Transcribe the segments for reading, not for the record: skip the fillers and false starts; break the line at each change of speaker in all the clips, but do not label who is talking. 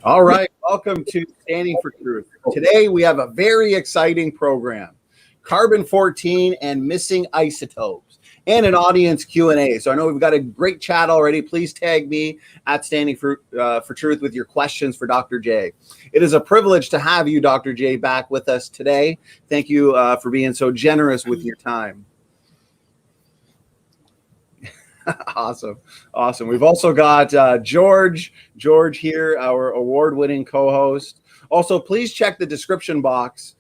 All right, welcome to Standing for Truth. Today we have a very exciting program, Carbon-14 and Missing Isotopes, and an audience Q&A. So I know we've got a great chat already. Please tag me at Standing for Truth with your questions for Dr. J. It is a privilege to have you, Dr. J, back with us today. Thank you for being so generous with your time. Awesome. We've also got George here, our award-winning co-host. Also, please check the description box,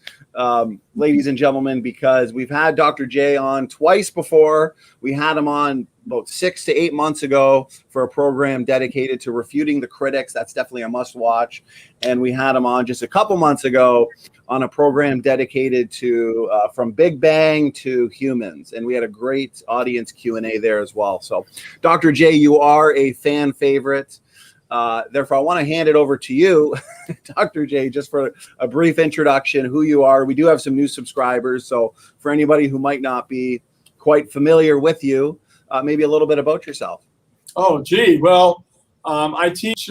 ladies and gentlemen, because we've had Dr. J on twice before. We had him on about 6 to 8 months ago for a program dedicated to refuting the critics. That's definitely a must-watch. And we had him on just a couple months ago on a program dedicated to from Big Bang to humans. And we had a great audience Q&A there as well. So, Dr. J, you are a fan favorite. Therefore, I want to hand it over to you, Dr. J, just for a brief introduction, who you are. We do have some new subscribers. So for anybody who might not be quite familiar with you, maybe a little bit about yourself.
Oh, gee. Well, I teach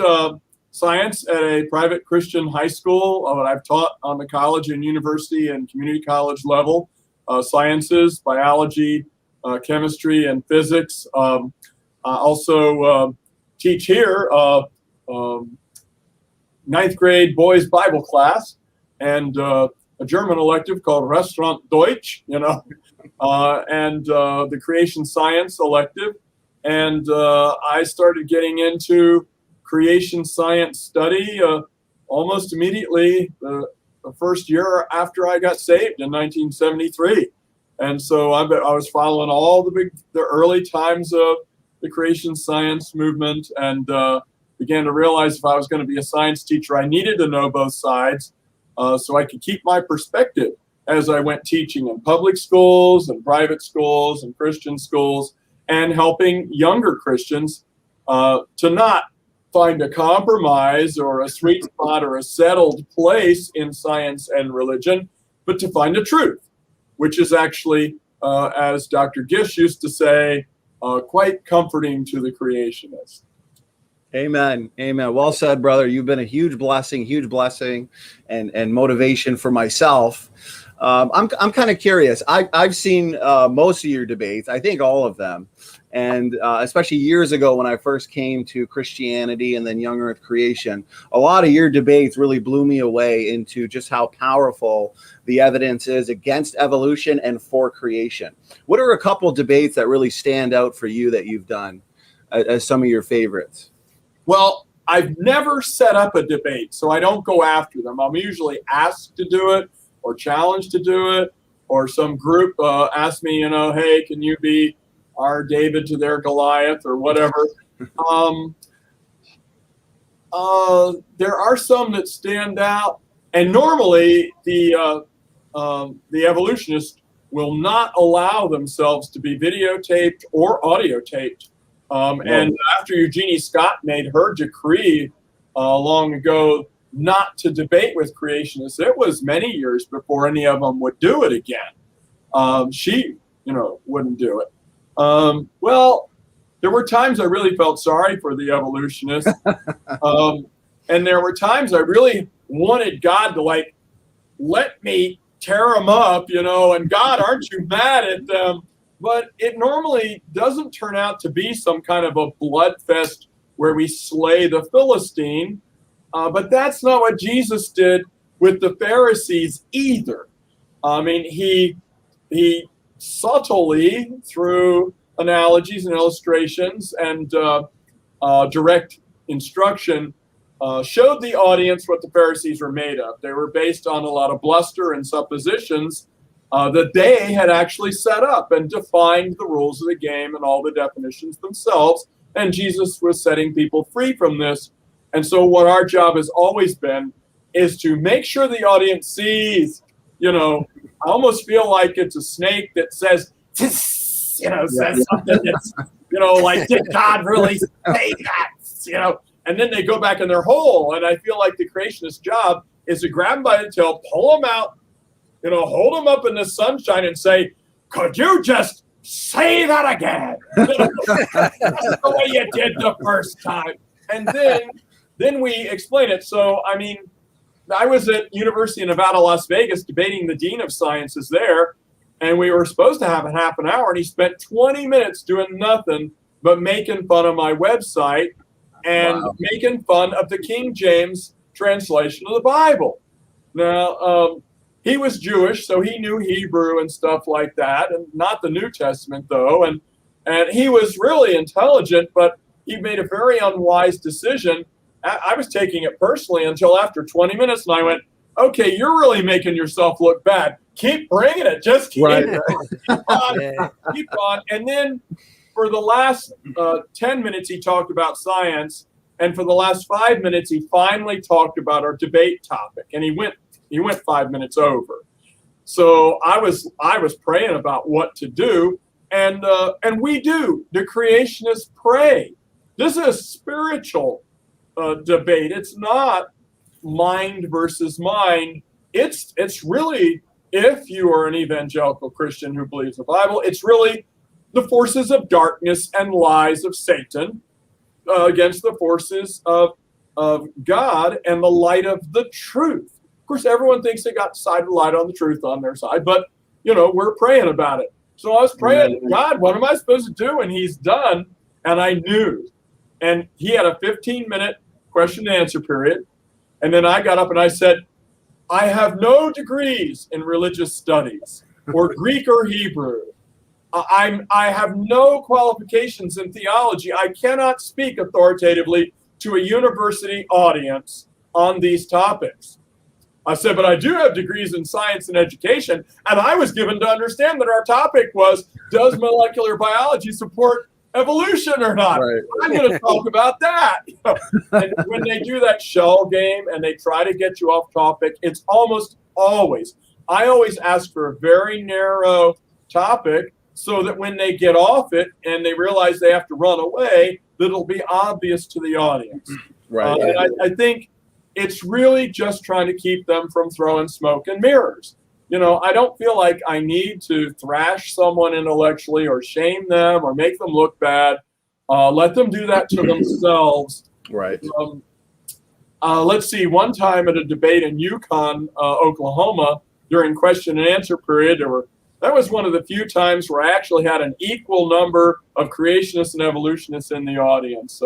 science at a private Christian high school. I've taught on the college and university and community college level, sciences, biology, chemistry, and physics. I also teach here 9th grade boys Bible class and a German elective called Restaurant Deutsch, and the creation science elective. And I started getting into creation science study almost immediately the first year after I got saved in 1973. And so I was following all the early times of the creation science movement, and began to realize if I was going to be a science teacher, I needed to know both sides so I could keep my perspective as I went teaching in public schools and private schools and Christian schools, and helping younger Christians to not find a compromise or a sweet spot or a settled place in science and religion, but to find the truth, which is actually, as Dr. Gish used to say, quite comforting to the creationist.
Amen. Well said, brother. You've been a huge blessing and motivation for myself. I'm kind of curious. I've seen most of your debates, I think all of them. And especially years ago when I first came to Christianity and then Young Earth Creation, a lot of your debates really blew me away into just how powerful the evidence is against evolution and for creation. What are a couple debates that really stand out for you that you've done as some of your favorites?
Well, I've never set up a debate, so I don't go after them. I'm usually asked to do it or challenged to do it, or some group asked me, hey, can you be our David to their Goliath or whatever. There are some that stand out, and normally the evolutionists will not allow themselves to be videotaped or audio taped. And after Eugenie Scott made her decree long ago not to debate with creationists, it was many years before any of them would do it again. She, wouldn't do it. Well, there were times I really felt sorry for the evolutionists. And there were times I really wanted God to let me tear them up, and God, aren't you mad at them? But it normally doesn't turn out to be some kind of a blood fest where we slay the Philistine. But that's not what Jesus did with the Pharisees either. I mean, he subtly, through analogies and illustrations and direct instruction, showed the audience what the Pharisees were made of. They were based on a lot of bluster and suppositions that they had actually set up and defined the rules of the game and all the definitions themselves. And Jesus was setting people free from this. And so what our job has always been is to make sure the audience sees, I almost feel like it's a snake that says, says something that's, did God really say that, and then they go back in their hole. And I feel like the creationist job is to grab them by the tail, pull them out, hold them up in the sunshine and say, could you just say that again? That's the way you did the first time. And then we explain it. So, I mean, I was at University of Nevada, Las Vegas, debating the dean of sciences there, and we were supposed to have a half an hour, and he spent 20 minutes doing nothing but making fun of my website and making fun of the King James translation of the Bible. Now, he was Jewish, so he knew Hebrew and stuff like that, and not the New Testament, though. And he was really intelligent, but he made a very unwise decision. I was taking it personally until after 20 minutes, and I went, okay, you're really making yourself look bad. Keep bringing it. Just keep on. Keep on. And then for the last 10 minutes, he talked about science. And for the last 5 minutes, he finally talked about our debate topic. And he went 5 minutes over. So I was praying about what to do. And we do. The creationists pray. This is a spiritual debate. It's not mind versus mind. It's really, if you are an evangelical Christian who believes the Bible, it's really the forces of darkness and lies of Satan against the forces of God and the light of the truth. Of course, everyone thinks they got the side of the light on the truth on their side, but we're praying about it. So I was praying, God, what am I supposed to do? And he's done, and I knew. And he had a 15-minute question and answer period. And then I got up and I said, I have no degrees in religious studies or Greek or Hebrew. I have no qualifications in theology. I cannot speak authoritatively to a university audience on these topics. I said, but I do have degrees in science and education, and I was given to understand that our topic was, does molecular biology support evolution or not? Right. I'm going to talk about that. And when they do that shell game and they try to get you off topic, it's almost always, I always ask for a very narrow topic so that when they get off it and they realize they have to run away, that it'll be obvious to the audience. Right. And I think it's really just trying to keep them from throwing smoke and mirrors. I don't feel like I need to thrash someone intellectually or shame them or make them look bad. Let them do that to themselves. Right. Let's see. One time at a debate in Yukon, Oklahoma, during question and answer period, that was one of the few times where I actually had an equal number of creationists and evolutionists in the audience.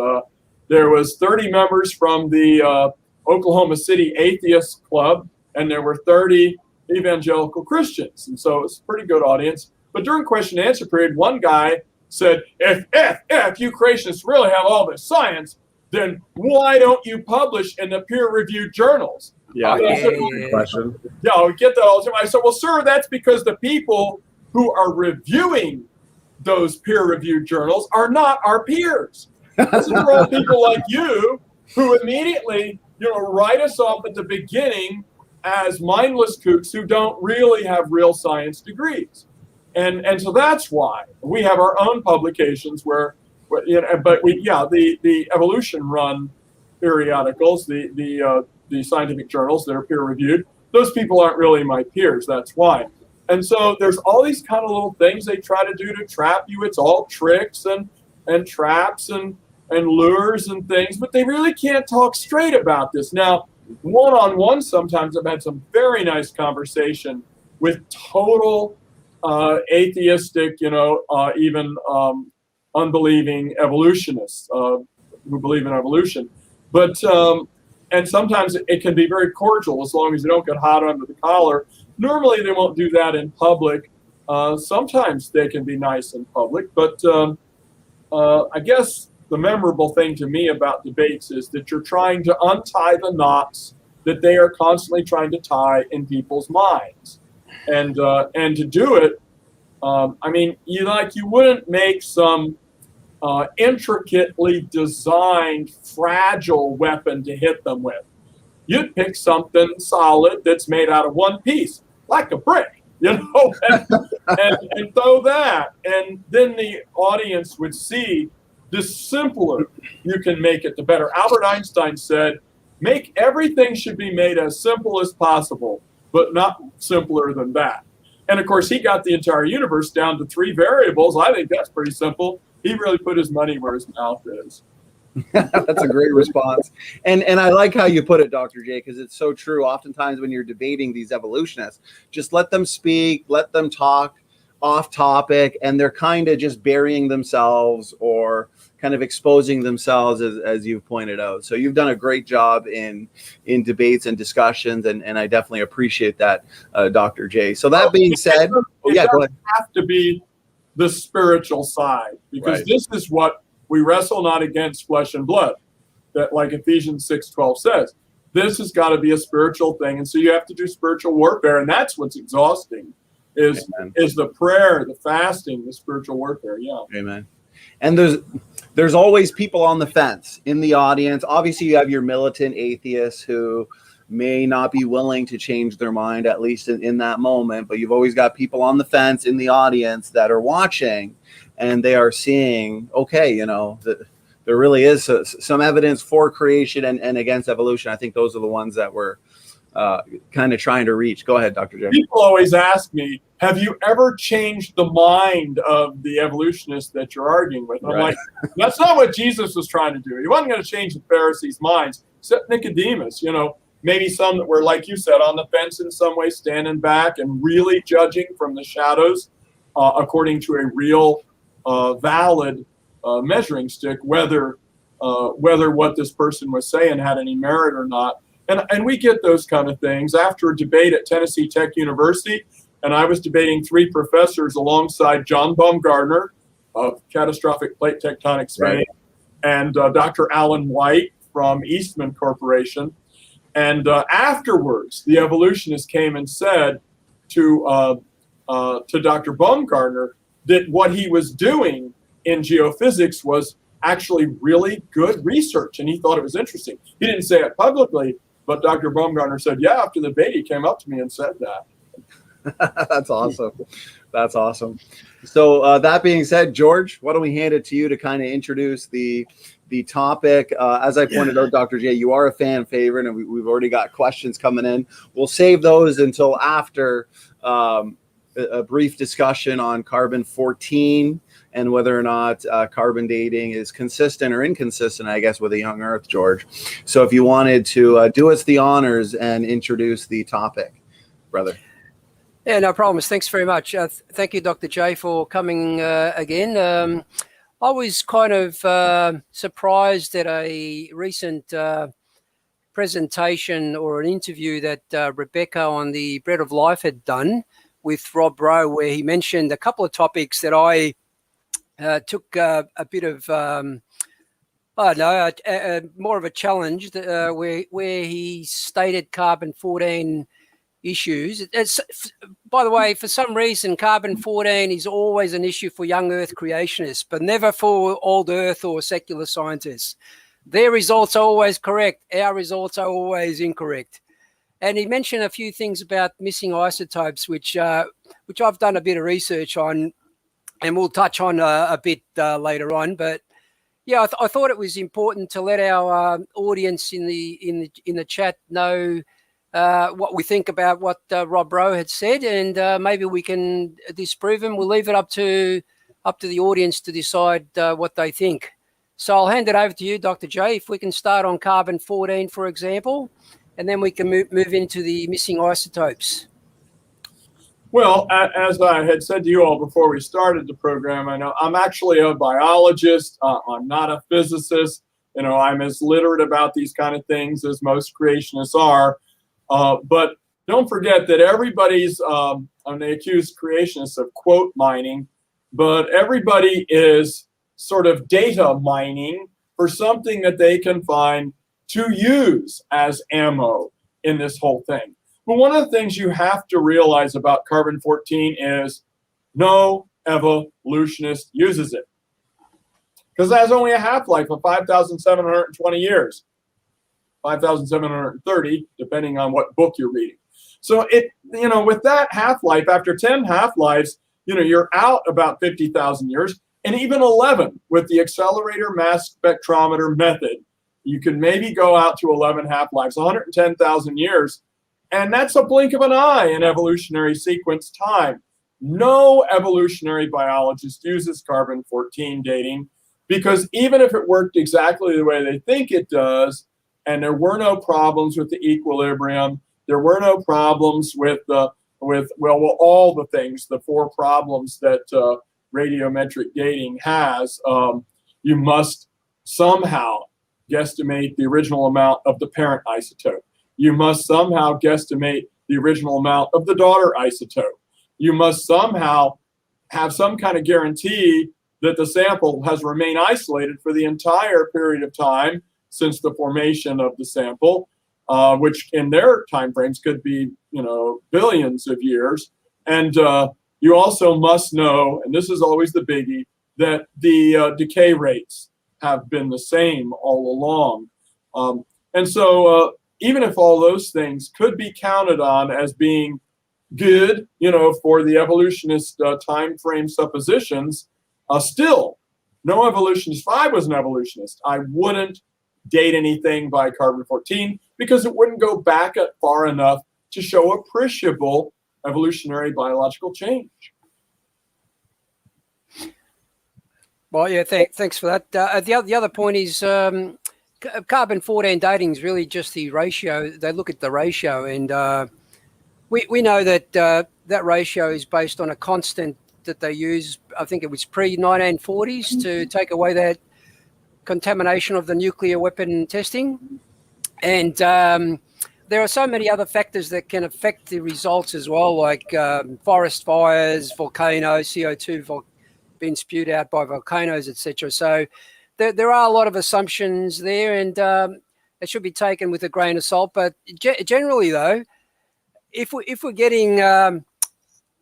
There was 30 members from the Oklahoma City Atheist Club, and there were 30 evangelical Christians. And so it's a pretty good audience. But during question and answer period, one guy said, if you creationists really have all this science, then why don't you publish in the peer-reviewed journals?
Yeah,
Good
question.
Yeah, I get that all the time. I said, well, sir, that's because the people who are reviewing those peer-reviewed journals are not our peers. These are all people like you who immediately, write us off at the beginning as mindless kooks who don't really have real science degrees. And so that's why we have our own publications but the evolution run periodicals, the scientific journals that are peer reviewed, those people aren't really my peers. That's why. And so there's all these kind of little things they try to do to trap you. It's all tricks and traps and lures and things, but they really can't talk straight about this. Now, one-on-one, sometimes I've had some very nice conversation with total atheistic, even unbelieving evolutionists who believe in evolution. But and sometimes it can be very cordial as long as you don't get hot under the collar. Normally, they won't do that in public. Sometimes they can be nice in public, but I guess the memorable thing to me about debates is that you're trying to untie the knots that they are constantly trying to tie in people's minds, and to do it, you wouldn't make some intricately designed, fragile weapon to hit them with. You'd pick something solid that's made out of one piece, like a brick, and throw that. And then the audience would see the simpler you can make it, the better. Albert Einstein said, everything should be made as simple as possible, but not simpler than that. And of course, he got the entire universe down to 3 variables. I think that's pretty simple. He really put his money where his mouth is.
That's a great response. And I like how you put it, Dr. J, because it's so true. Oftentimes when you're debating these evolutionists, just let them speak, let them talk off topic, and they're kind of just burying themselves or kind of exposing themselves, as you've pointed out. So you've done a great job in debates and discussions, and I definitely appreciate that, Dr. J. So that being said,
go ahead. Have to be the spiritual side, because this is what we wrestle not against flesh and blood, that like Ephesians 6:12 says. This has got to be a spiritual thing, and so you have to do spiritual warfare, and that's what's exhausting is the prayer, the fasting, the spiritual warfare. Yeah.
Amen. And there's always people on the fence in the audience. Obviously, you have your militant atheists who may not be willing to change their mind, at least in that moment. But you've always got people on the fence in the audience that are watching, and they are seeing, okay, there really is some evidence for creation and against evolution. I think those are the ones that we're kind of trying to reach. Go ahead, Dr. J.
People always ask me, have you ever changed the mind of the evolutionists that you're arguing with? And I'm like, that's not what Jesus was trying to do. He wasn't going to change the Pharisees' minds, except Nicodemus, maybe some that were, like you said, on the fence in some way, standing back and really judging from the shadows according to a real, valid measuring stick, whether what this person was saying had any merit or not. And we get those kind of things. After a debate at Tennessee Tech University, and I was debating 3 professors alongside John Baumgartner of catastrophic plate tectonics fame, and Dr. Alan White from Eastman Corporation. And afterwards, the evolutionists came and said to Dr. Baumgartner that what he was doing in geophysics was actually really good research, and he thought it was interesting. He didn't say it publicly, but Dr. Baumgartner said, yeah, after the debate, he came up to me and said that.
That's awesome. That's awesome. So that being said, George, why don't we hand it to you to kind of introduce the topic. As I pointed out, Dr. J, you are a fan favorite, and we've already got questions coming in. We'll save those until after a brief discussion on carbon-14 and whether or not carbon dating is consistent or inconsistent, I guess, with a young Earth, George. So if you wanted to do us the honors and introduce the topic, brother.
Yeah, no problems. Thanks very much. Thank you, Dr. J, for coming again. I was kind of surprised at a recent presentation or an interview that Rebecca on the Bread of Life had done with Rob Rowe, where he mentioned a couple of topics that I took a bit of Oh no, more of a challenge where he stated carbon-14 issues. By the way, for some reason, carbon-14 is always an issue for young Earth creationists, but never for old Earth or secular scientists. Their results are always correct. Our results are always incorrect. And he mentioned a few things about missing isotopes, which I've done a bit of research on, and we'll touch on a bit later on. But yeah, I thought it was important to let our audience in the chat know what we think about what Rob Rowe had said, and maybe we can disprove him. We'll leave it up to the audience to decide what they think. So I'll hand it over to you, Dr. J. If we can start on carbon-14, for example, and then we can move into the missing isotopes.
Well, as I had said to you all before we started the program, I know I'm actually a biologist. I'm not a physicist. I'm as literate about these kind of things as most creationists are. But don't forget that everybody's, they accuse creationists of quote mining, but everybody is sort of data mining for something that they can find to use as ammo in this whole thing. But one of the things you have to realize about carbon-14 is no evolutionist uses it, because it has only a half-life of 5,720 years, 5,730, depending on what book you're reading. So with that half-life, after 10 half-lives, you're out about 50,000 years, and even 11 with the accelerator mass spectrometer method. You can maybe go out to 11 half-lives, 110,000 years. And that's a blink of an eye in evolutionary sequence time. No evolutionary biologist uses carbon-14 dating, because even if it worked exactly the way they think it does, and there were no problems with the equilibrium, there were no problems with all the things, the 4 problems that radiometric dating has, you must somehow guesstimate the original amount of the parent isotope. You must somehow guesstimate the original amount of the daughter isotope. You must somehow have some kind of guarantee that the sample has remained isolated for the entire period of time since the formation of the sample, which in their time frames could be, billions of years. And you also must know, and this is always the biggie, that the decay rates have been the same all along. And so even if all those things could be counted on as being good, for the evolutionist time frame suppositions, still, no evolutionist. If I was an evolutionist, I wouldn't date anything by carbon-14, because it wouldn't go back far enough to show appreciable evolutionary biological change.
Well, yeah, thanks for that. The other point is carbon-14 dating is really just the ratio. They look at the ratio, and we know that that ratio is based on a constant that they use. I think it was pre-1940s to take away that contamination of the nuclear weapon testing. And there are so many other factors that can affect the results as well, like forest fires, volcanoes, CO2 being spewed out by volcanoes, etc. So there are a lot of assumptions there, and it should be taken with a grain of salt. But generally, though, if we're getting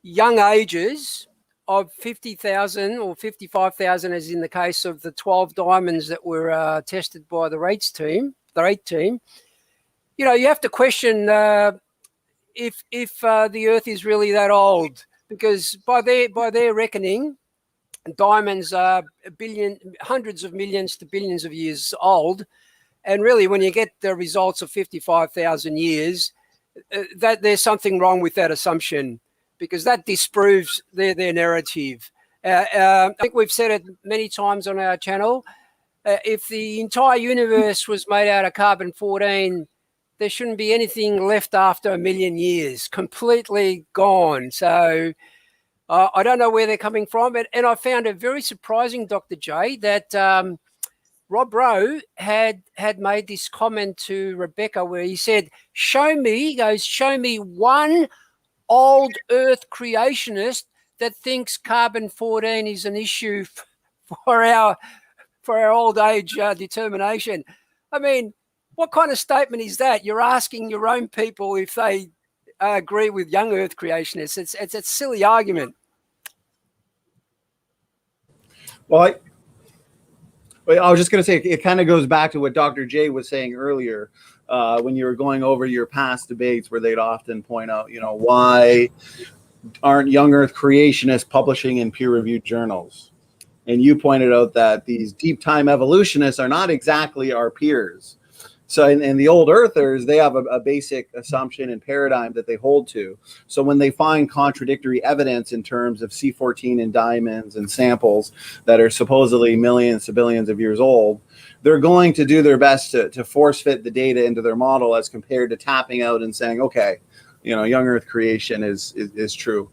young ages of 50,000 or 55,000, as in the case of the 12 diamonds that were tested by the RAID team, you have to question if the Earth is really that old, because by their reckoning, diamonds are hundreds of millions to billions of years old, and really, when you get the results of 55,000 years, that there's something wrong with that assumption, because that disproves their narrative. I think we've said it many times on our channel. If the entire universe was made out of carbon-14, there shouldn't be anything left after 1 million years, completely gone. So I don't know where they're coming from. And I found it very surprising, Dr. J, that Rob Rowe had made this comment to Rebecca where he said, show me one old Earth creationist that thinks carbon-14 is an issue for for our old age determination. I mean, what kind of statement is that? You're asking your own people if they agree with young Earth creationists. It's a silly argument.
Well, I was just going to say, it kind of goes back to what Dr. J was saying earlier when you were going over your past debates where they'd often point out, why aren't young Earth creationists publishing in peer-reviewed journals? And you pointed out that these deep time evolutionists are not exactly our peers. So in the old Earthers, they have a basic assumption and paradigm that they hold to. So when they find contradictory evidence in terms of C14 in diamonds and samples that are supposedly millions to billions of years old, they're going to do their best to force fit the data into their model as compared to tapping out and saying, okay, young Earth creation is true.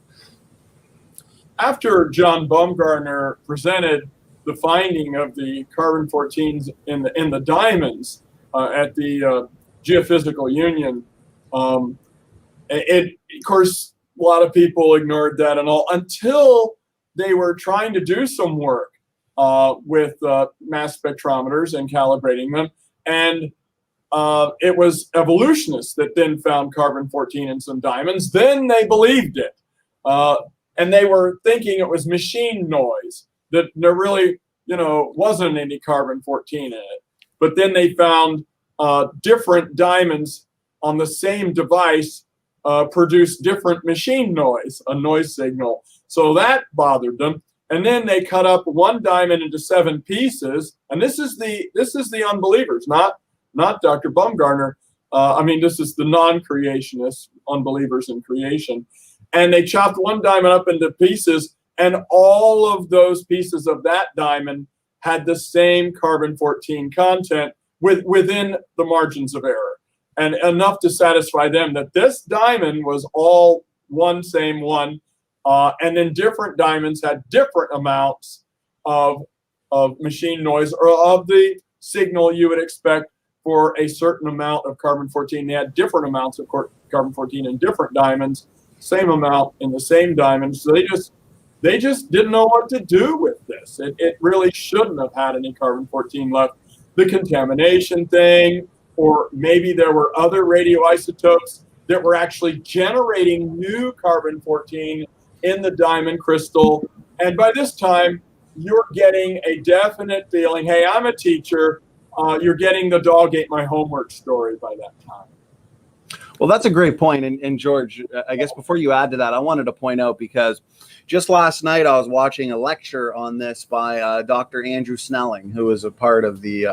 After John Baumgartner presented the finding of the carbon-14s in the diamonds at the Geophysical Union, of course, a lot of people ignored that and all until they were trying to do some work with mass spectrometers and calibrating them. And it was evolutionists that then found carbon-14 in some diamonds. Then they believed it. And they were thinking it was machine noise, that there really, wasn't any carbon-14 in it. But then they found different diamonds on the same device produce different machine noise, a noise signal. So that bothered them. And then they cut up one diamond into 7 pieces. And this is the unbelievers, not Dr. Baumgartner. This is the non-creationists, unbelievers in creation. And they chopped one diamond up into pieces, and all of those pieces of that diamond had the same carbon-14 content within the margins of error, and enough to satisfy them that this diamond was all same one, and then different diamonds had different amounts of machine noise, or of the signal you would expect for a certain amount of carbon-14. They had different amounts of carbon-14 in different diamonds, same amount in the same diamond. So they just didn't know what to do with this. It really shouldn't have had any carbon-14 left. The contamination thing, or maybe there were other radioisotopes that were actually generating new carbon-14 in the diamond crystal. And by this time, you're getting a definite feeling, hey, I'm a teacher. You're getting the dog ate my homework story by that time.
Well, that's a great point. And George, I guess before you add to that, I wanted to point out, because just last night I was watching a lecture on this by Dr. Andrew Snelling, who is a part of the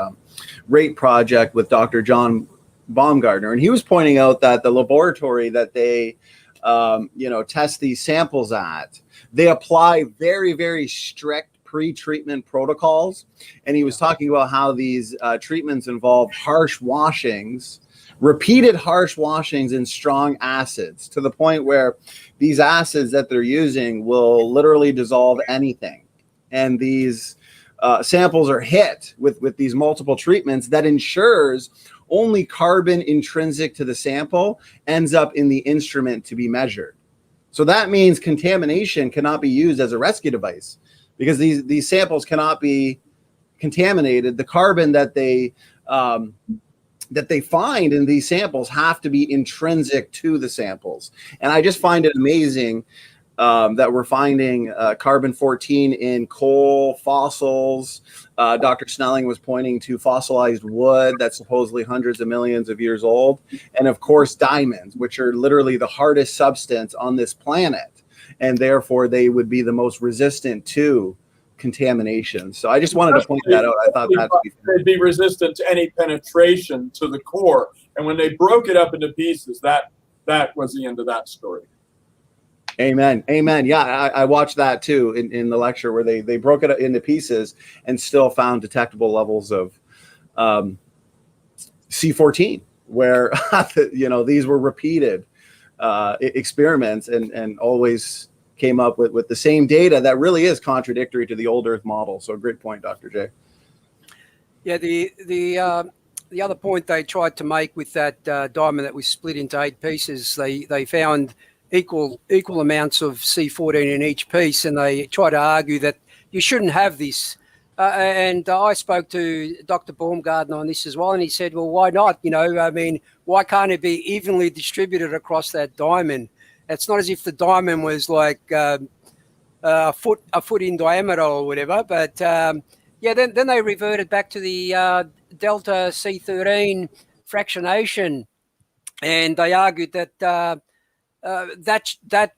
RATE project with Dr. John Baumgartner. And he was pointing out that the laboratory that they, test these samples at, they apply very, very strict pre-treatment protocols. And he was talking about how these treatments involve harsh washings, repeated harsh washings in strong acids, to the point where these acids that they're using will literally dissolve anything. And these samples are hit with these multiple treatments that ensures only carbon intrinsic to the sample ends up in the instrument to be measured. So that means contamination cannot be used as a rescue device, because these samples cannot be contaminated. The carbon that they find in these samples have to be intrinsic to the samples. And I just find it amazing that we're finding carbon-14 in coal, fossils. Dr. Snelling was pointing to fossilized wood that's supposedly hundreds of millions of years old. And of course, diamonds, which are literally the hardest substance on this planet. And therefore, they would be the most resistant to contamination. So I just wanted to point that out. I thought
they'd be resistant to any penetration to the core. And when they broke it up into pieces, that was the end of that story.
Amen. Yeah, I watched that too in the lecture, where they broke it into pieces and still found detectable levels of C14, where these were repeated experiments and always came up with the same data that really is contradictory to the old Earth model. So great point, Dr. J.
Yeah, the other point they tried to make with that diamond that was split into 8 pieces, they found equal amounts of C14 in each piece, and they try to argue that you shouldn't have this And I spoke to Dr. Baumgartner on this as well, and he said, well, why not? You know, I mean, why can't it be evenly distributed across that diamond? It's not as if the diamond was like a foot in diameter or whatever. But yeah, then they reverted back to the delta C13 fractionation, and they argued that that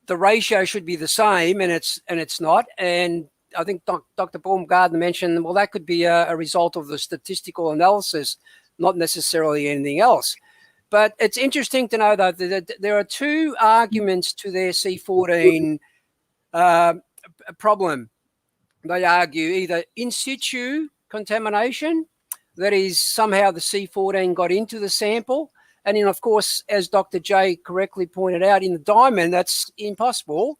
the ratio should be the same, and it's not. And I think Dr. Baumgartner mentioned, well, that could be a result of the statistical analysis, not necessarily anything else. But it's interesting to know, though, that there are two arguments to their C14 problem. They argue either in situ contamination, that is somehow the C14 got into the sample. And then, of course, as Dr. J correctly pointed out, in the diamond, that's impossible.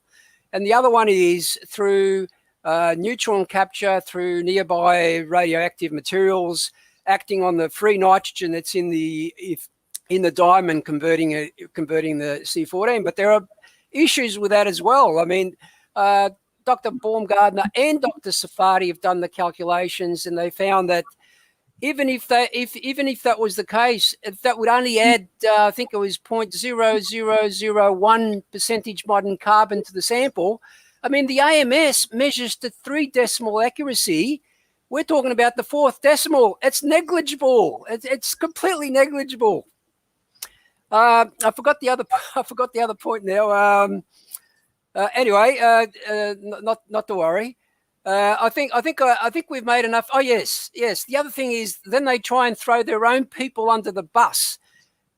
And the other one is through neutron capture through nearby radioactive materials acting on the free nitrogen that's in the diamond, converting the C14. But there are issues with that as well. I mean, Dr. Baumgartner and Dr. Safadi have done the calculations, and they found that even if that was the case, that would only add, I think it was 0.0001 percentage modern carbon to the sample. I mean, the AMS measures to 3 decimal accuracy. We're talking about the 4th decimal. It's negligible. It's completely negligible. I forgot the other point now. Anyway, not to worry. I think we've made enough. Oh yes. The other thing is, then they try and throw their own people under the bus.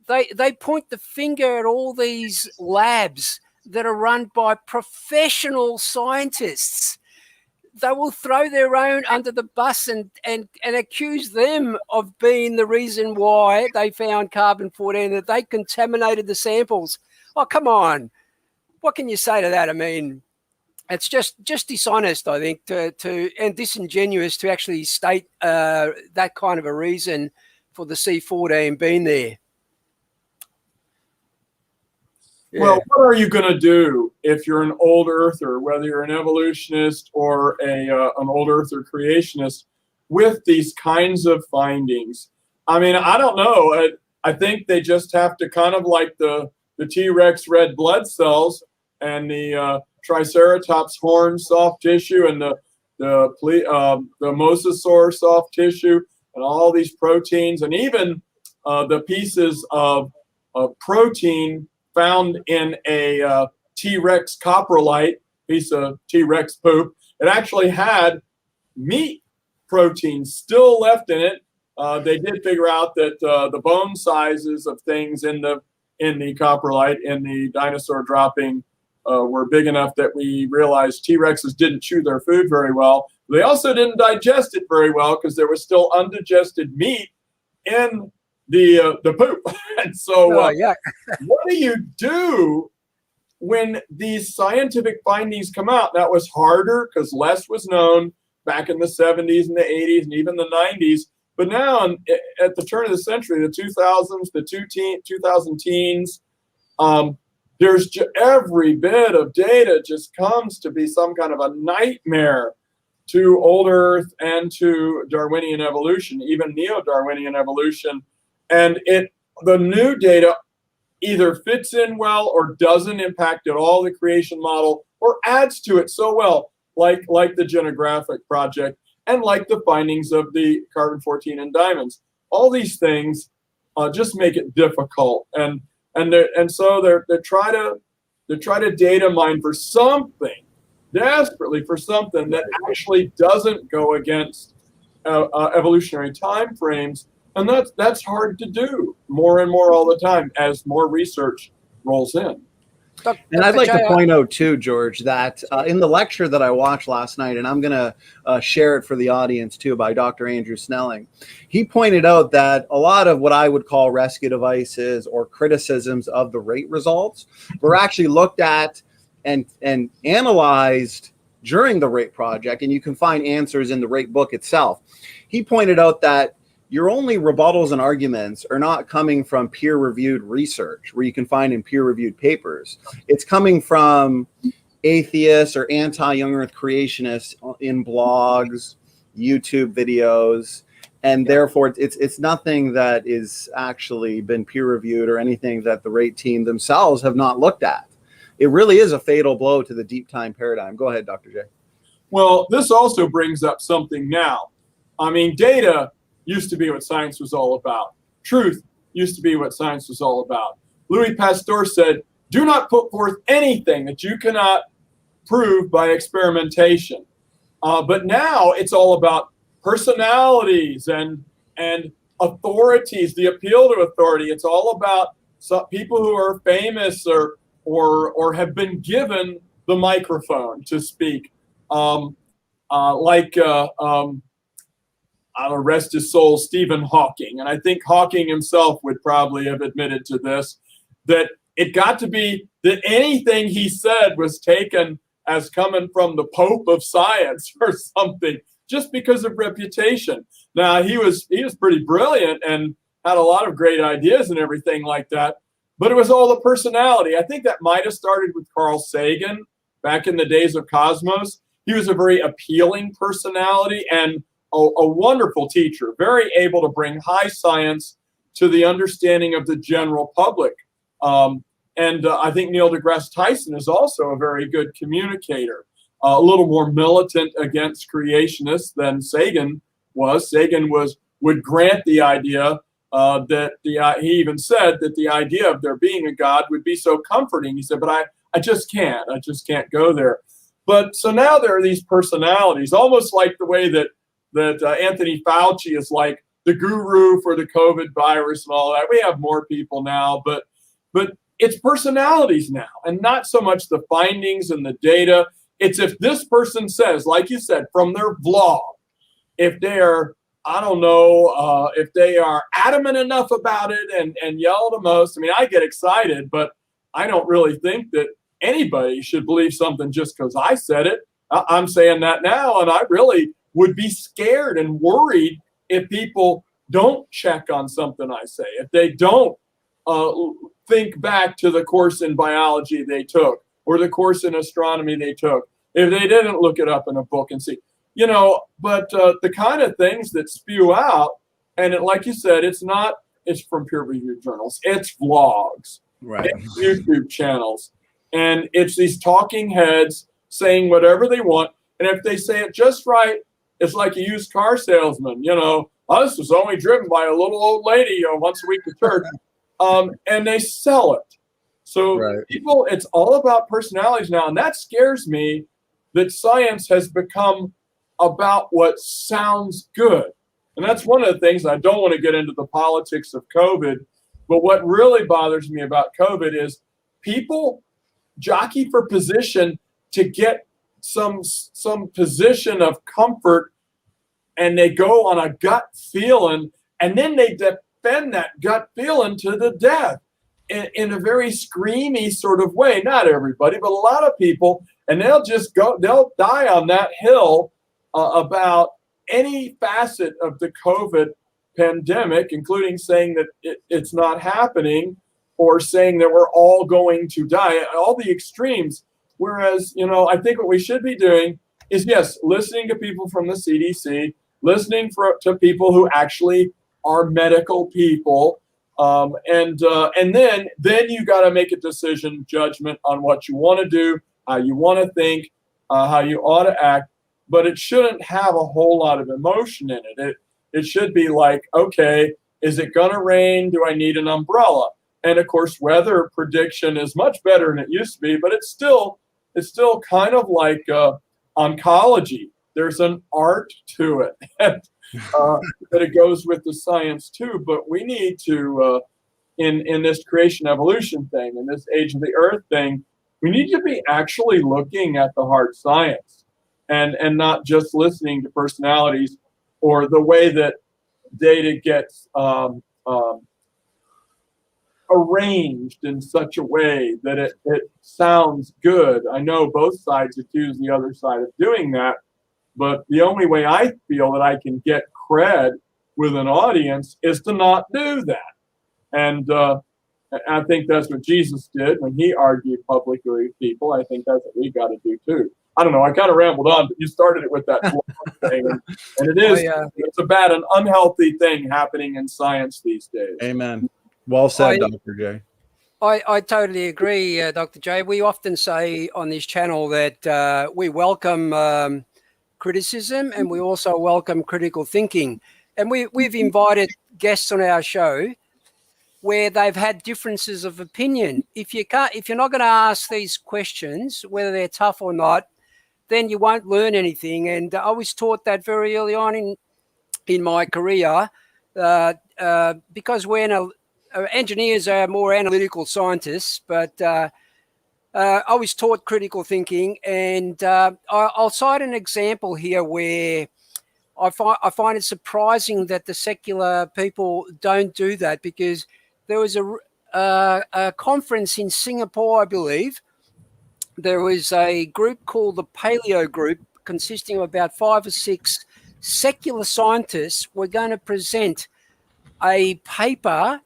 They point the finger at all these labs that are run by professional scientists. They will throw their own under the bus and accuse them of being the reason why they found carbon-14, that they contaminated the samples. Oh, come on. What can you say to that? I mean, it's just dishonest, I think, and disingenuous to actually state that kind of a reason for the C14 being there.
Yeah. Well, what are you going to do if you're an old earther, whether you're an evolutionist or an old earther creationist, with these kinds of findings? I mean, I don't know. I think they just have to kind of like the T-Rex red blood cells and the Triceratops horn soft tissue and the mosasaur soft tissue and all these proteins, and even the pieces of protein found in a T-Rex coprolite, piece of T-Rex poop. It actually had meat protein still left in it. They did figure out that the bone sizes of things in the coprolite, in the dinosaur dropping, were big enough that we realized T-Rexes didn't chew their food very well. They also didn't digest it very well because there was still undigested meat in the poop. And so what do you do when these scientific findings come out? That was harder because less was known back in the 70s and the 80s and even the 90s. But now at the turn of the century, the 2000s, the 2000 teens, there's every bit of data just comes to be some kind of a nightmare to old Earth and to Darwinian evolution, even neo-Darwinian evolution. And the new data either fits in well or doesn't impact at all the creation model, or adds to it so well, like the Genographic project and like the findings of the carbon-14 in diamonds. All these things just make it difficult, and so they try to data mine for something, desperately for something that actually doesn't go against evolutionary time frames. And that's hard to do more and more all the time as more research rolls in.
And I'd like to point out too, George, that in the lecture that I watched last night, and I'm going to share it for the audience too, by Dr. Andrew Snelling, he pointed out that a lot of what I would call rescue devices or criticisms of the rate results were actually looked at and analyzed during the rate project, and you can find answers in the rate book itself. He pointed out that your only rebuttals and arguments are not coming from peer-reviewed research where you can find in peer-reviewed papers. It's coming from atheists or anti-young earth creationists in blogs, YouTube videos, and therefore it's nothing that is actually been peer reviewed or anything that the rate team themselves have not looked at. It really is a fatal blow to the deep time paradigm. Go ahead, Dr. J.
Well, this also brings up something now. I mean, data used to be what science was all about. Truth used to be what science was all about. Louis Pasteur said, do not put forth anything that you cannot prove by experimentation. But now it's all about personalities and authorities, the appeal to authority. It's all about people who are famous or have been given the microphone to speak. I'll rest his soul, Stephen Hawking. And I think Hawking himself would probably have admitted to this, that it got to be that anything he said was taken as coming from the Pope of science or something, just because of reputation. Now, he was pretty brilliant and had a lot of great ideas and everything like that, but it was all the personality. I think that might have started with Carl Sagan back in the days of Cosmos. He was a very appealing personality and a wonderful teacher, very able to bring high science to the understanding of the general public. I think Neil deGrasse Tyson is also a very good communicator, a little more militant against creationists than Sagan was. Sagan would grant the idea he even said that the idea of there being a God would be so comforting. He said, but I just can't go there. But so now there are these personalities, almost like the way that Anthony Fauci is like the guru for the COVID virus and all that. We have more people now, but it's personalities now, and not so much the findings and the data. It's if this person says, like you said, from their vlog, if they are, I don't know, if they are adamant enough about it and yell the most. I mean, I get excited, but I don't really think that anybody should believe something just because I said it. I'm saying that now, and I really would be scared and worried if people don't check on something I say, if they don't think back to the course in biology they took or the course in astronomy they took, if they didn't look it up in a book and see, but the kind of things that spew out, and like you said, it's from peer-reviewed journals, it's vlogs,
right?
It's YouTube channels, and it's these talking heads saying whatever they want, and if they say it just right, it's like a used car salesman, this was only driven by a little old lady once a week to church. And they sell it. So right. People, it's all about personalities now. And that scares me that science has become about what sounds good. And that's one of the things. I don't want to get into the politics of COVID, but what really bothers me about COVID is people jockey for position to get some position of comfort, and they go on a gut feeling, and then they defend that gut feeling to the death in a very screamy sort of way. Not everybody, but a lot of people, and they'll die on that hill about any facet of the COVID pandemic, including saying that it's not happening or saying that we're all going to die, all the extremes. Whereas, I think what we should be doing is, yes, listening to people from the CDC, listening to people who actually are medical people, and then you got to make a judgment on what you want to do, how you want to think, how you ought to act. But it shouldn't have a whole lot of emotion in it. It should be like, okay, is it going to rain? Do I need an umbrella? And of course, weather prediction is much better than it used to be, but it's still kind of like oncology. There's an art to it, that it goes with the science too. But we need to, in this creation evolution thing, in this age of the earth thing, we need to be actually looking at the hard science and not just listening to personalities or the way that data gets arranged in such a way that it sounds good. I know both sides accuse the other side of doing that, but the only way I feel that I can get cred with an audience is to not do that. And I think that's what Jesus did when he argued publicly with people. I think that's what we got to do too. I don't know, I kind of rambled on, but you started it with that thing. And it is, it's about an unhealthy thing happening in science these days.
Amen. Well said, Dr. J.
I totally agree, Dr. J. We often say on this channel that we welcome criticism and we also welcome critical thinking. And we've invited guests on our show where they've had differences of opinion. If you're not going to ask these questions, whether they're tough or not, then you won't learn anything. And I was taught that very early on in my career, because engineers are more analytical scientists, but I was taught critical thinking. And I'll cite an example here where I find it surprising that the secular people don't do that, because there was a conference in Singapore, I believe. There was a group called the Paleo Group, consisting of about 5 or 6 secular scientists. Were going to present a paper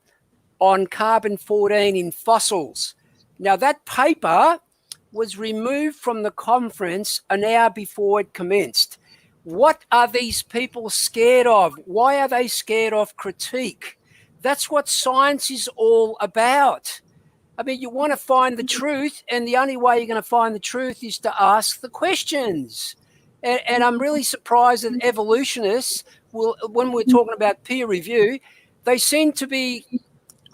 on carbon-14 in fossils. Now, that paper was removed from the conference an hour before it commenced. What are these people scared of? Why are they scared of critique? That's what science is all about. I mean, you want to find the truth, and the only way you're going to find the truth is to ask the questions. And I'm really surprised that evolutionists will, when we're talking about peer review, they seem to be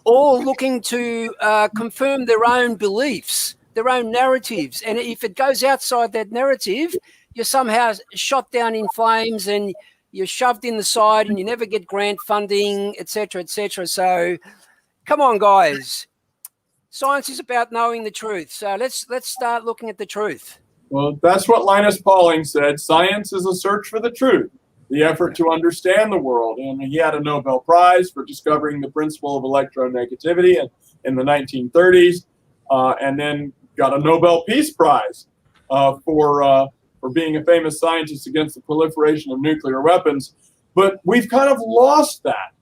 all looking to confirm their own beliefs, their own narratives. And if it goes outside that narrative, you're somehow shot down in flames and you're shoved in the side and you never get grant funding, et cetera, et cetera. So come on, guys. Science is about knowing the truth. So let's start looking at the truth.
Well, that's what Linus Pauling said. Science is a search for the truth, the effort to understand the world. And he had a Nobel Prize for discovering the principle of electronegativity in the 1930s, and then got a Nobel Peace Prize for being a famous scientist against the proliferation of nuclear weapons. But we've kind of lost that.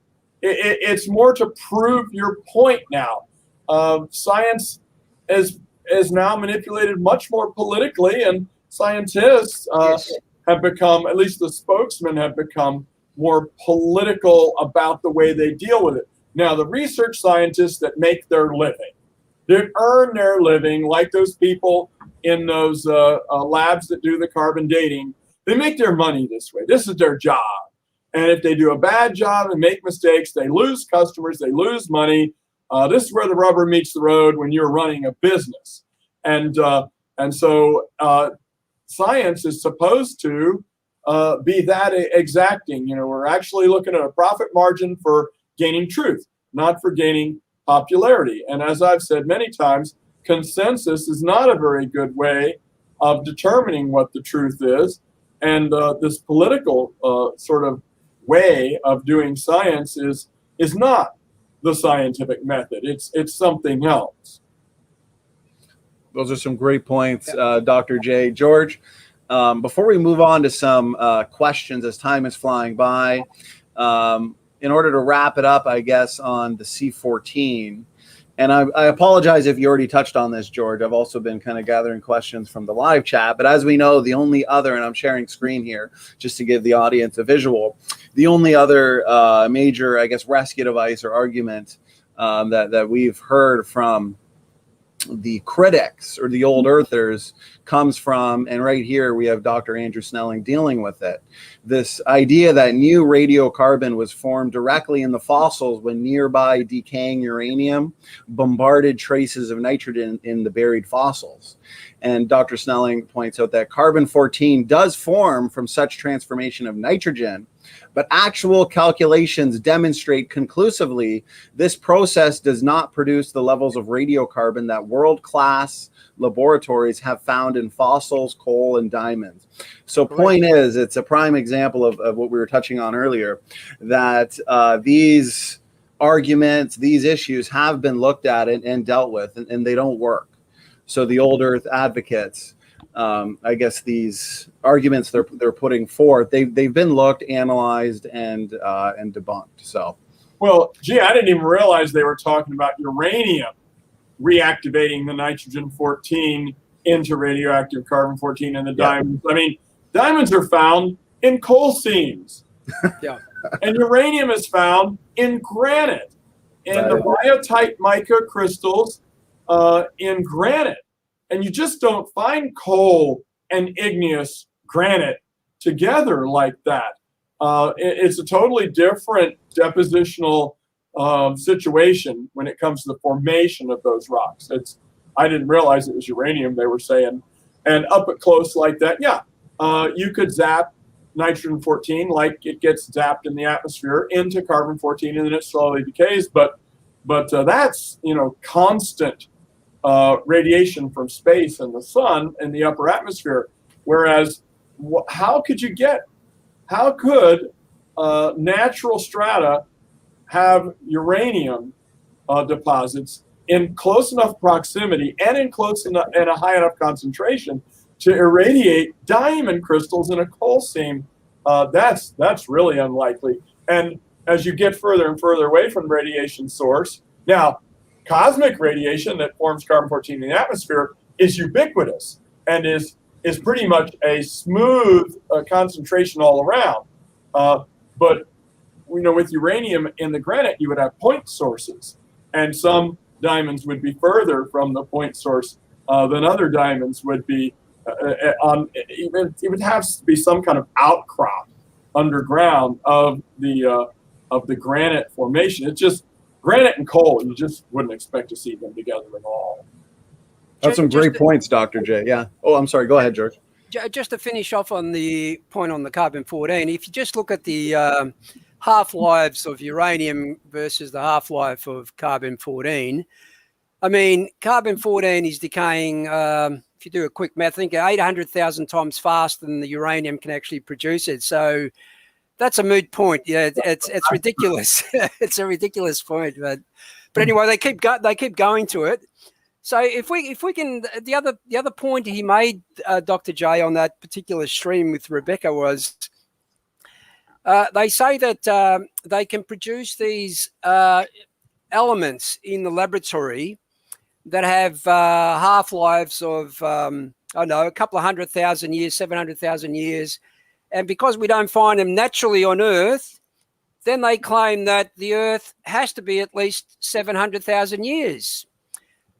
It's more to prove your point now. Science is now manipulated much more politically, and scientists have become, at least the spokesmen have become, more political about the way they deal with it. Now, the research scientists that make their living, that earn their living, like those people in those labs that do the carbon dating, they make their money this way. This is their job. And if they do a bad job and make mistakes, they lose customers, they lose money. This is where the rubber meets the road when you're running a business. And so science is supposed to be that exacting. You know, we're actually looking at a profit margin for gaining truth, not for gaining popularity. And as I've said many times, consensus is not a very good way of determining what the truth is. And this political sort of way of doing science is not the scientific method. It's something else.
Those are some great points, Dr. J. George, before we move on to some questions as time is flying by, in order to wrap it up, I guess, on the C14, and I apologize if you already touched on this, George. I've also been kind of gathering questions from the live chat, but as we know, the only other, and I'm sharing screen here just to give the audience a visual, the only other major, I guess, rescue device or argument that we've heard from the critics or the old earthers comes from, and right here we have Dr. Andrew Snelling dealing with it, this idea that new radiocarbon was formed directly in the fossils when nearby decaying uranium bombarded traces of nitrogen in the buried fossils. And Dr. Snelling points out that carbon-14 does form from such transformation of nitrogen, but actual calculations demonstrate conclusively this process does not produce the levels of radiocarbon that world-class laboratories have found in fossils, coal, and diamonds. So point is, it's a prime example of what we were touching on earlier, that these arguments, these issues have been looked at and dealt with, and they don't work. So the old earth advocates, I guess these arguments they're putting forth, they've been looked, analyzed, and debunked. So,
well, gee, I didn't even realize they were talking about uranium reactivating the nitrogen 14 into radioactive carbon-14 in the diamonds. I mean, diamonds are found in coal seams.
Yeah.
And uranium is found in granite. And the biotite mica crystals in granite. And you just don't find coal and igneous granite together like that. It's a totally different depositional situation when it comes to the formation of those rocks. I didn't realize it was uranium, they were saying. And up at close like that, you could zap nitrogen-14 like it gets zapped in the atmosphere into carbon-14, and then it slowly decays. But that's, constant radiation from space and the sun and the upper atmosphere. Whereas, how could natural strata have uranium deposits in close enough proximity and in a high enough concentration to irradiate diamond crystals in a coal seam? That's really unlikely. And as you get further and further away from the radiation source, now cosmic radiation that forms carbon-14 in the atmosphere is ubiquitous and is pretty much a smooth concentration all around. But with uranium in the granite, you would have point sources, and some diamonds would be further from the point source than other diamonds would be. It would have to be some kind of outcrop underground of the granite formation. It's just granite and coal. You just wouldn't expect to see them together at all.
That's some great points, Dr. J. Yeah. Oh, I'm sorry. Go ahead, George.
Just to finish off on the point on the carbon-14, if you just look at the half-lives of uranium versus the half-life of carbon-14, I mean, carbon-14 is decaying, if you do a quick math, I think 800,000 times faster than the uranium can actually produce it. So that's a moot point. Yeah, it's ridiculous. It's a ridiculous point. But anyway, they keep going to it. So if we can, the other point he made, Dr. J, on that particular stream with Rebecca was, they say that they can produce these elements in the laboratory that have half-lives of, a couple of 100,000 years, 700,000 years. And because we don't find them naturally on Earth, then they claim that the Earth has to be at least 700,000 years.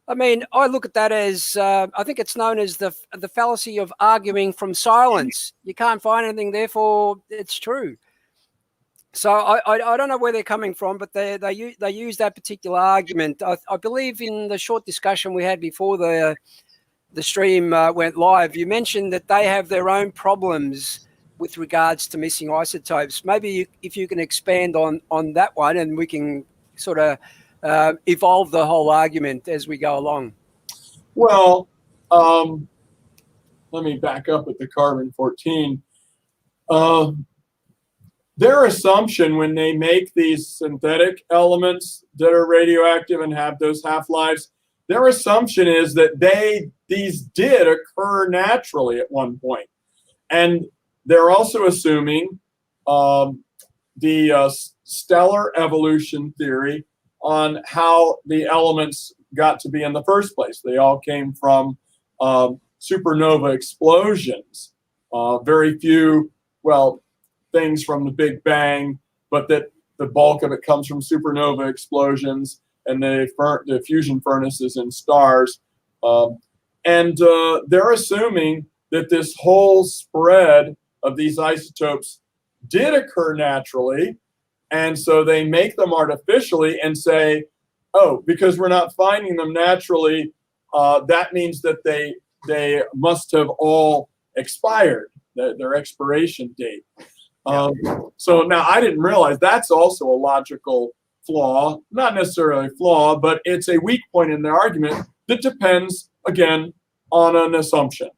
I mean, I look at that as, I think it's known as the fallacy of arguing from silence. You can't find anything, therefore it's true. So I don't know where they're coming from, but they use that particular argument. I believe in the short discussion we had before the stream went live, you mentioned that they have their own problems with regards to missing isotopes. Maybe if you can expand on that one, and we can sort of evolve the whole argument as we go along.
Well, let me back up with the carbon-14. Their assumption when they make these synthetic elements that are radioactive and have those half-lives, their assumption is that these did occur naturally at one point. And they're also assuming the stellar evolution theory on how the elements got to be in the first place. They all came from supernova explosions. Very few, things from the Big Bang, but that the bulk of it comes from supernova explosions and the fusion furnaces in stars. And they're assuming that this whole spread of these isotopes did occur naturally. And so they make them artificially and say, oh, because we're not finding them naturally, that means that they must have all expired, their expiration date. So now I didn't realize that's also a logical flaw, not necessarily a flaw, but it's a weak point in the argument that depends, again, on an assumption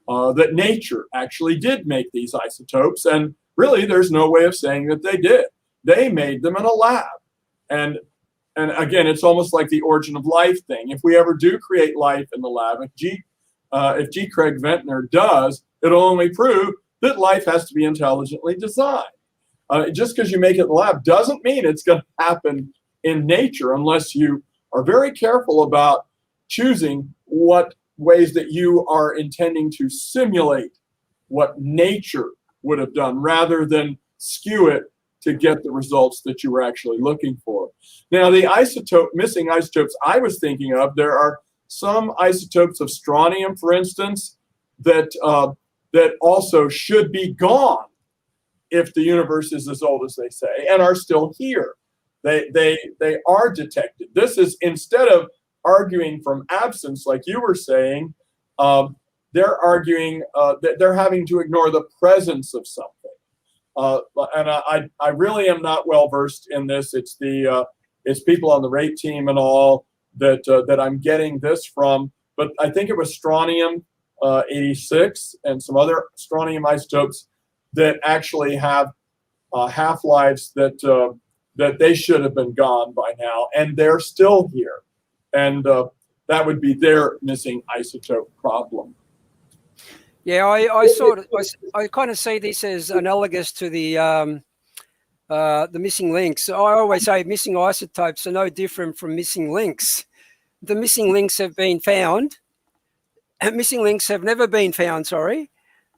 that nature actually did make these isotopes. And really, there's no way of saying that they did. They made them in a lab. And again, it's almost like the origin of life thing. If we ever do create life in the lab, if G. Craig Ventnor does, it'll only prove that life has to be intelligently designed. Just because you make it in the lab doesn't mean it's going to happen in nature unless you are very careful about choosing what ways that you are intending to simulate what nature would have done rather than skew it to get the results that you were actually looking for. Now, the missing isotopes I was thinking of, there are some isotopes of strontium, for instance, that also should be gone if the universe is as old as they say, and are still here. They are detected. This is, instead of arguing from absence, like you were saying, they're arguing that they're having to ignore the presence of something. And I really am not well versed in this. It's people on the rate team and all that I'm getting this from. But I think it was strontium 86 and some other strontium isotopes that actually have half-lives that they should have been gone by now, and they're still here. And that would be their missing isotope problem.
Yeah, I kind of see this as analogous to the missing links. I always say missing isotopes are no different from missing links. The missing links have been found. Missing links have never been found, sorry.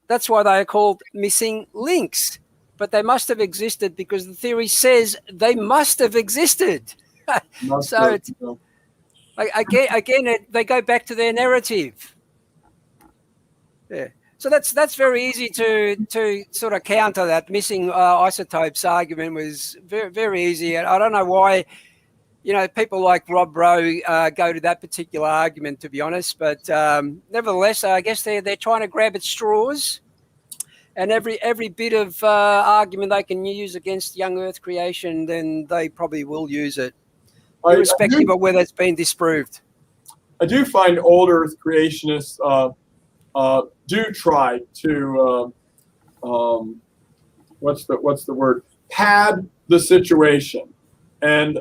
That's why they are called missing links. But they must have existed because the theory says they must have existed. So again, they go back to their narrative. Yeah. So that's very easy to sort of counter that missing isotopes argument was very, very easy. And I don't know why, people like Rob Rowe go to that particular argument, to be honest. But nevertheless, I guess they're trying to grab at straws. And every bit of argument they can use against young Earth creation, then they probably will use it, irrespective of whether it's been disproved.
I do find old Earth creationists do try to what's the word? Pad the situation, and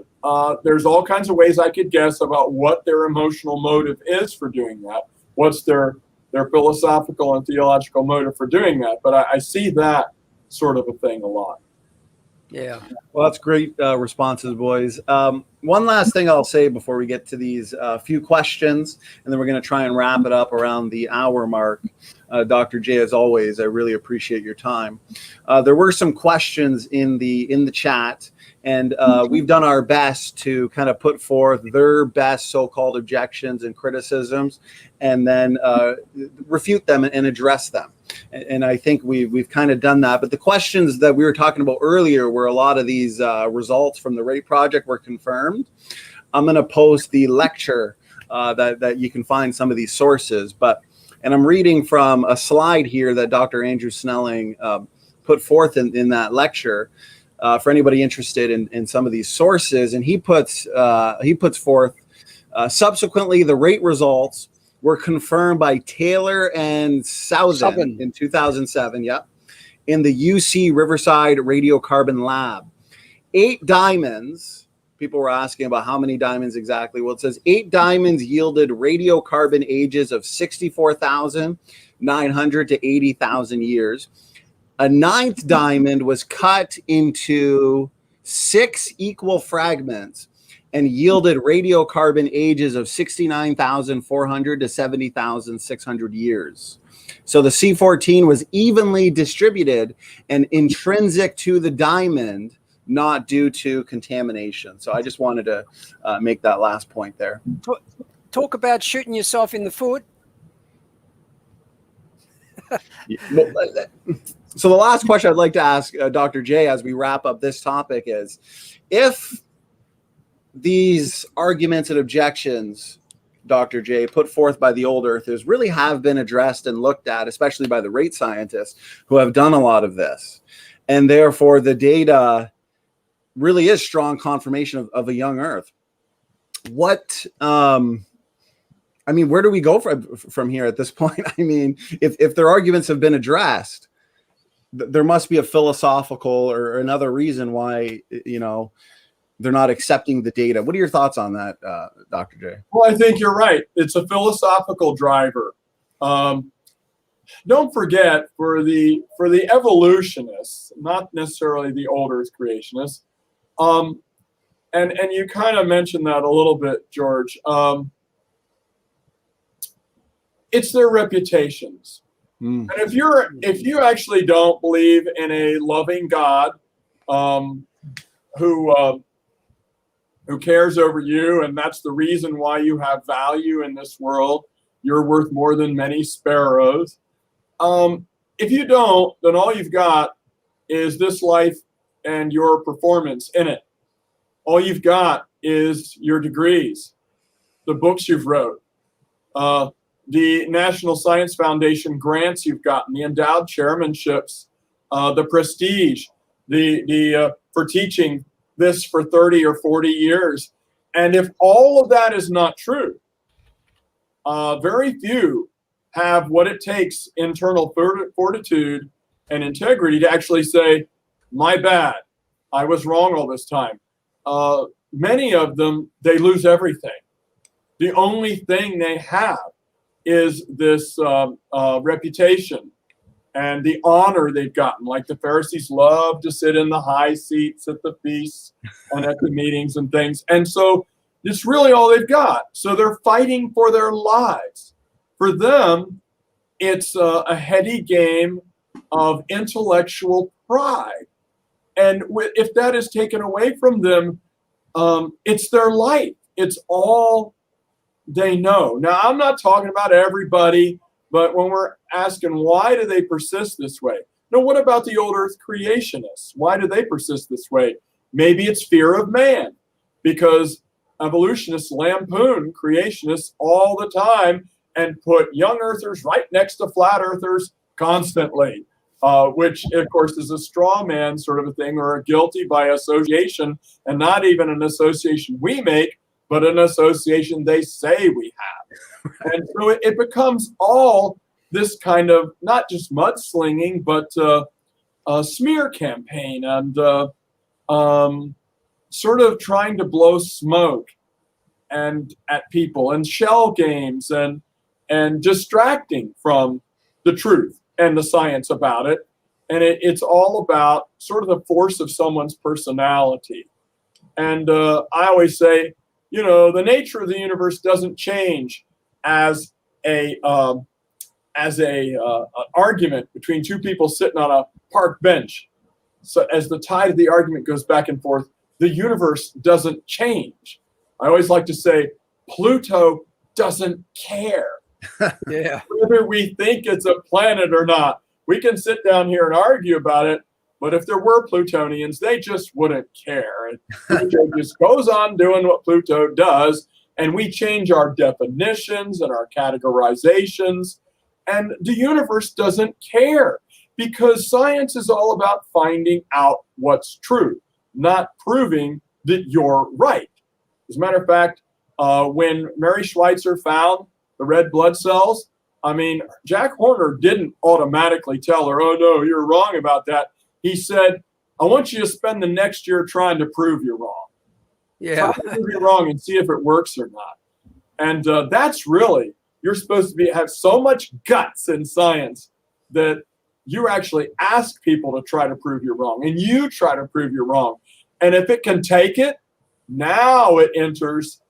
there's all kinds of ways I could guess about what their emotional motive is for doing that. What's their philosophical and theological motive for doing that? But I see that sort of a thing a lot.
Yeah.
Well, that's great responses, boys. One last thing I'll say before we get to these few questions, and then we're going to try and wrap it up around the hour mark. Dr. J, as always, I really appreciate your time. There were some questions in the chat, and we've done our best to kind of put forth their best so-called objections and criticisms, and then refute them and address them. And I think we've kind of done that. But the questions that we were talking about earlier, where a lot of these results from the RATE project were confirmed, I'm going to post the lecture that you can find some of these sources. And I'm reading from a slide here that Dr. Andrew Snelling put forth in that lecture for anybody interested in some of these sources. And he puts forth subsequently the RATE results were confirmed by Taylor and Southern in 2007, in the UC Riverside Radiocarbon Lab. 8 diamonds, people were asking about how many diamonds exactly. Well, it says 8 diamonds yielded radiocarbon ages of 64,900 to 80,000 years. A 9th diamond was cut into 6 equal fragments and yielded radiocarbon ages of 69,400 to 70,600 years. So the C14 was evenly distributed and intrinsic to the diamond, not due to contamination. So I just wanted to make that last point there.
Talk about shooting yourself in the foot.
So the last question I'd like to ask Dr. J as we wrap up this topic is, if these arguments and objections, Dr. J, put forth by the old earthers really have been addressed and looked at, especially by the rate scientists who have done a lot of this, and therefore the data really is strong confirmation of a young Earth. What, where do we go from here at this point? I mean, if their arguments have been addressed, there must be a philosophical or another reason why, they're not accepting the data. What are your thoughts on that, Dr. J?
Well, I think you're right. It's a philosophical driver. Don't forget, for the evolutionists, not necessarily the old Earth creationists, and you kind of mentioned that a little bit, George. it's their reputations. And if you actually don't believe in a loving God who cares over you, and that's the reason why you have value in this world, you're worth more than many sparrows. If you don't, then all you've got is this life and your performance in it. All you've got is your degrees, the books you've wrote, the National Science Foundation grants you've gotten, the endowed chairmanships, the prestige, the for teaching this for 30 or 40 years. And if all of that is not true, very few have what it takes, internal fortitude and integrity, to actually say, my bad, I was wrong all this time. Many of them, they lose everything. The only thing they have is this reputation and the honor they've gotten. Like the Pharisees love to sit in the high seats at the feasts and at the meetings and things. And so it's really all they've got. So they're fighting for their lives. For them, it's a heady game of intellectual pride. And if that is taken away from them, it's their life. It's all they know. Now, I'm not talking about everybody, but when we're asking why do they persist this way? No, what about the old earth creationists? Why do they persist this way? Maybe it's fear of man, because evolutionists lampoon creationists all the time and put young earthers right next to flat earthers constantly, which, of course, is a straw man sort of a thing, or a guilty by association, and not even an association we make, but an association they say we have. And so it becomes all this kind of not just mudslinging, but a smear campaign and sort of trying to blow smoke and at people and shell games and distracting from the truth and the science about it. And it's all about sort of the force of someone's personality. And I always say, you know, the nature of the universe doesn't change as a argument between two people sitting on a park bench. So as the tide of the argument goes back and forth, the universe doesn't change. I always like to say Pluto doesn't care.
Yeah.
Whether we think it's a planet or not, we can sit down here and argue about it. But if there were Plutonians, they just wouldn't care. And Pluto just goes on doing what Pluto does, and we change our definitions and our categorizations. And the universe doesn't care, because science is all about finding out what's true, not proving that you're right. As a matter of fact, when Mary Schweitzer found the red blood cells, I mean, Jack Horner didn't automatically tell her, oh, no, you're wrong about that. He said, I want you to spend the next year trying to prove you're wrong.
Yeah.
Try to prove you're wrong and see if it works or not. And that's really, you're supposed to have so much guts in science that you actually ask people to try to prove you're wrong, and you try to prove you're wrong. And if it can take it, now it enters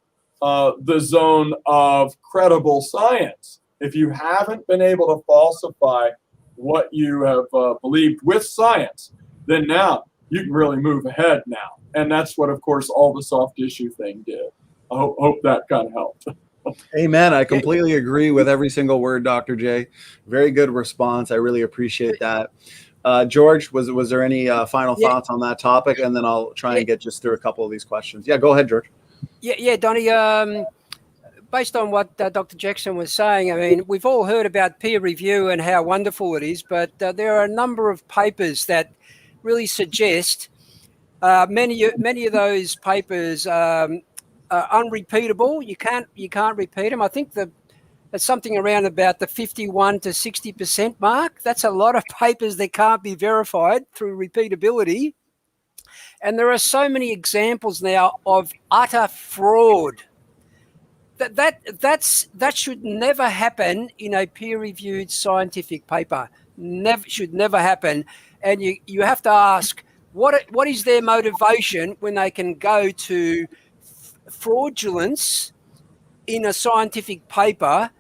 the zone of credible science. If you haven't been able to falsify what you have believed with science, then now you can really move ahead now. And that's what, of course, all the soft issue thing did. I hope that kind of helped.
Amen. I completely agree with every single word, Dr. J. Very good response. I really appreciate that. George, was there any final thoughts on that topic? And then I'll try and get just through a couple of these questions. Yeah, go ahead, George.
Yeah, Donnie, based on what Dr. Jackson was saying, I mean, we've all heard about peer review and how wonderful it is, but there are a number of papers that really suggest many of those papers are unrepeatable. You can't repeat them. I think that's something around about the 51 to 60% mark. That's a lot of papers that can't be verified through repeatability. And there are so many examples now of utter fraud. That should never happen in a peer-reviewed scientific paper. Should never happen. And you have to ask, what is their motivation when they can go to fraudulence in a scientific paper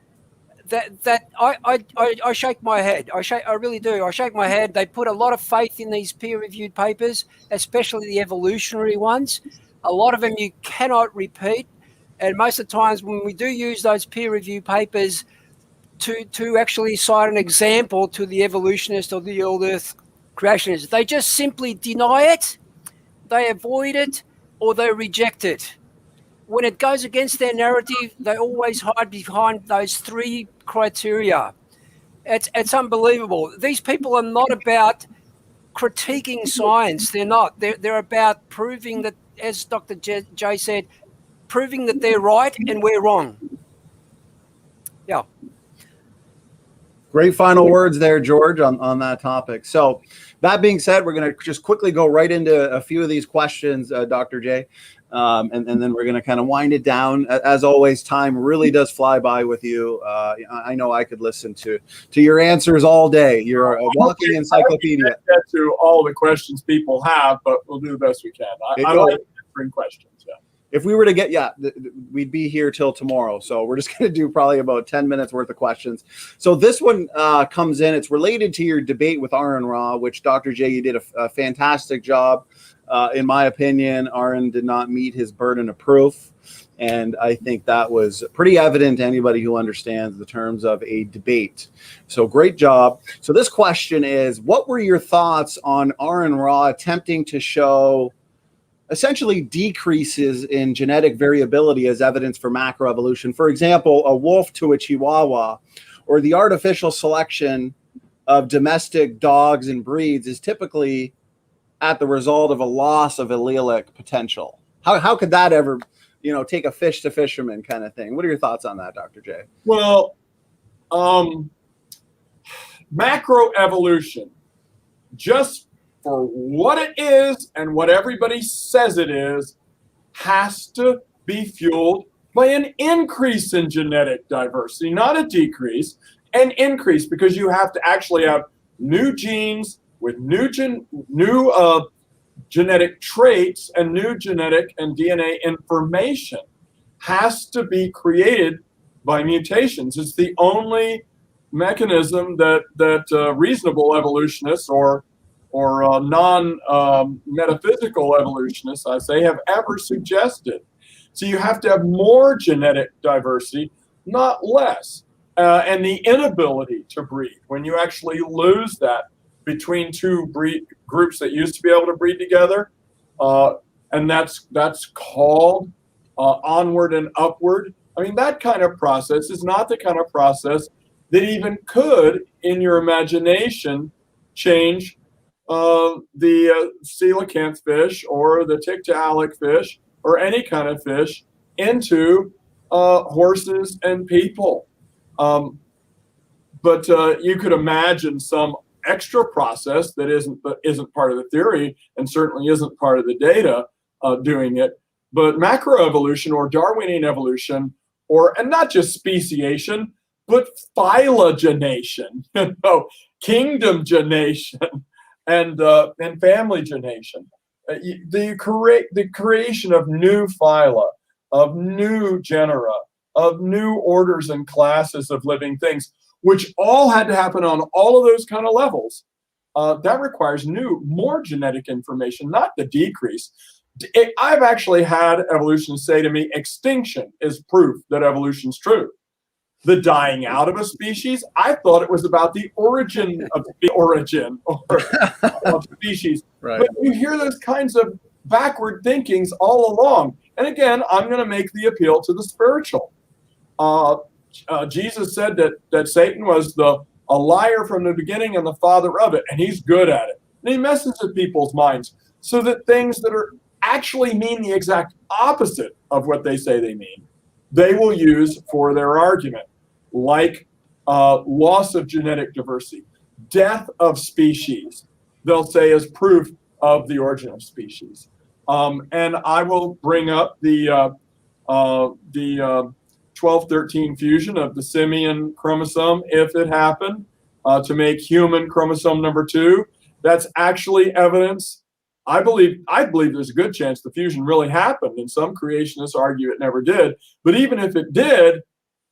I shake my head. I really do. I shake my head. They put a lot of faith in these peer-reviewed papers, especially the evolutionary ones. A lot of them you cannot repeat, and most of the times when we do use those peer-reviewed papers to actually cite an example to the evolutionist or the old Earth creationists, they just simply deny it, they avoid it, or they reject it. When it goes against their narrative, they always hide behind those three criteria. It's unbelievable. These people are not about critiquing science. They're not. They're about proving that, as Dr. J said, proving that they're right and we're wrong. Yeah.
Great final words there, George, on that topic. So that being said, we're going to just quickly go right into a few of these questions, Dr. J. And then we're going to kind of wind it down. As always, time really does fly by with you. I know I could listen to your answers all day. You're a walking encyclopedia.
I get to all the questions people have, but we'll do the best we can. I like answering questions. Yeah.
If we were to get, we'd be here till tomorrow. So we're just going to do probably about 10 minutes worth of questions. So this one comes in. It's related to your debate with Aaron Ra, which Dr. J, you did a fantastic job. In my opinion, Aaron did not meet his burden of proof. And I think that was pretty evident to anybody who understands the terms of a debate. So great job. So this question is, what were your thoughts on Aaron Ra attempting to show essentially decreases in genetic variability as evidence for macroevolution? For example, a wolf to a chihuahua, or the artificial selection of domestic dogs and breeds is typically at the result of a loss of allelic potential. How could that ever, take a fish to fisherman kind of thing? What are your thoughts on that, Dr. J?
Well, macroevolution, just for what it is and what everybody says it is, has to be fueled by an increase in genetic diversity, not a decrease, an increase, because you have to actually have new genes with new genetic traits and new genetic and DNA information has to be created by mutations. It's the only mechanism that reasonable evolutionists or non-metaphysical evolutionists, I say, have ever suggested. So you have to have more genetic diversity, not less. And the inability to breed, when you actually lose that between two groups that used to be able to breed together, and that's called onward and upward. I mean, that kind of process is not the kind of process that even could, in your imagination, change the coelacanth fish or the tiktaalik fish or any kind of fish into horses and people. But you could imagine some extra process that isn't part of the theory and certainly isn't part of the data doing it. But macroevolution or Darwinian evolution, and not just speciation, but phylogenation, kingdom genation, and family genation. The creation of new phyla, of new genera, of new orders and classes of living things, which all had to happen on all of those kind of levels. That requires more genetic information, not the decrease. I've actually had evolutionists say to me, extinction is proof that evolution's true. The dying out of a species, I thought it was about the origin of species.
Right.
But you hear those kinds of backward thinkings all along. And again, I'm going to make the appeal to the spiritual. Jesus said that Satan was a liar from the beginning and the father of it, and he's good at it. And he messes with people's minds so that things that are actually mean the exact opposite of what they say they mean, they will use for their argument, like loss of genetic diversity, death of species, they'll say is proof of the origin of species. And I will bring up the 12-13 fusion of the simian chromosome, if it happened, to make human chromosome number 2. That's actually evidence. I believe there's a good chance the fusion really happened, and some creationists argue it never did. But even if it did,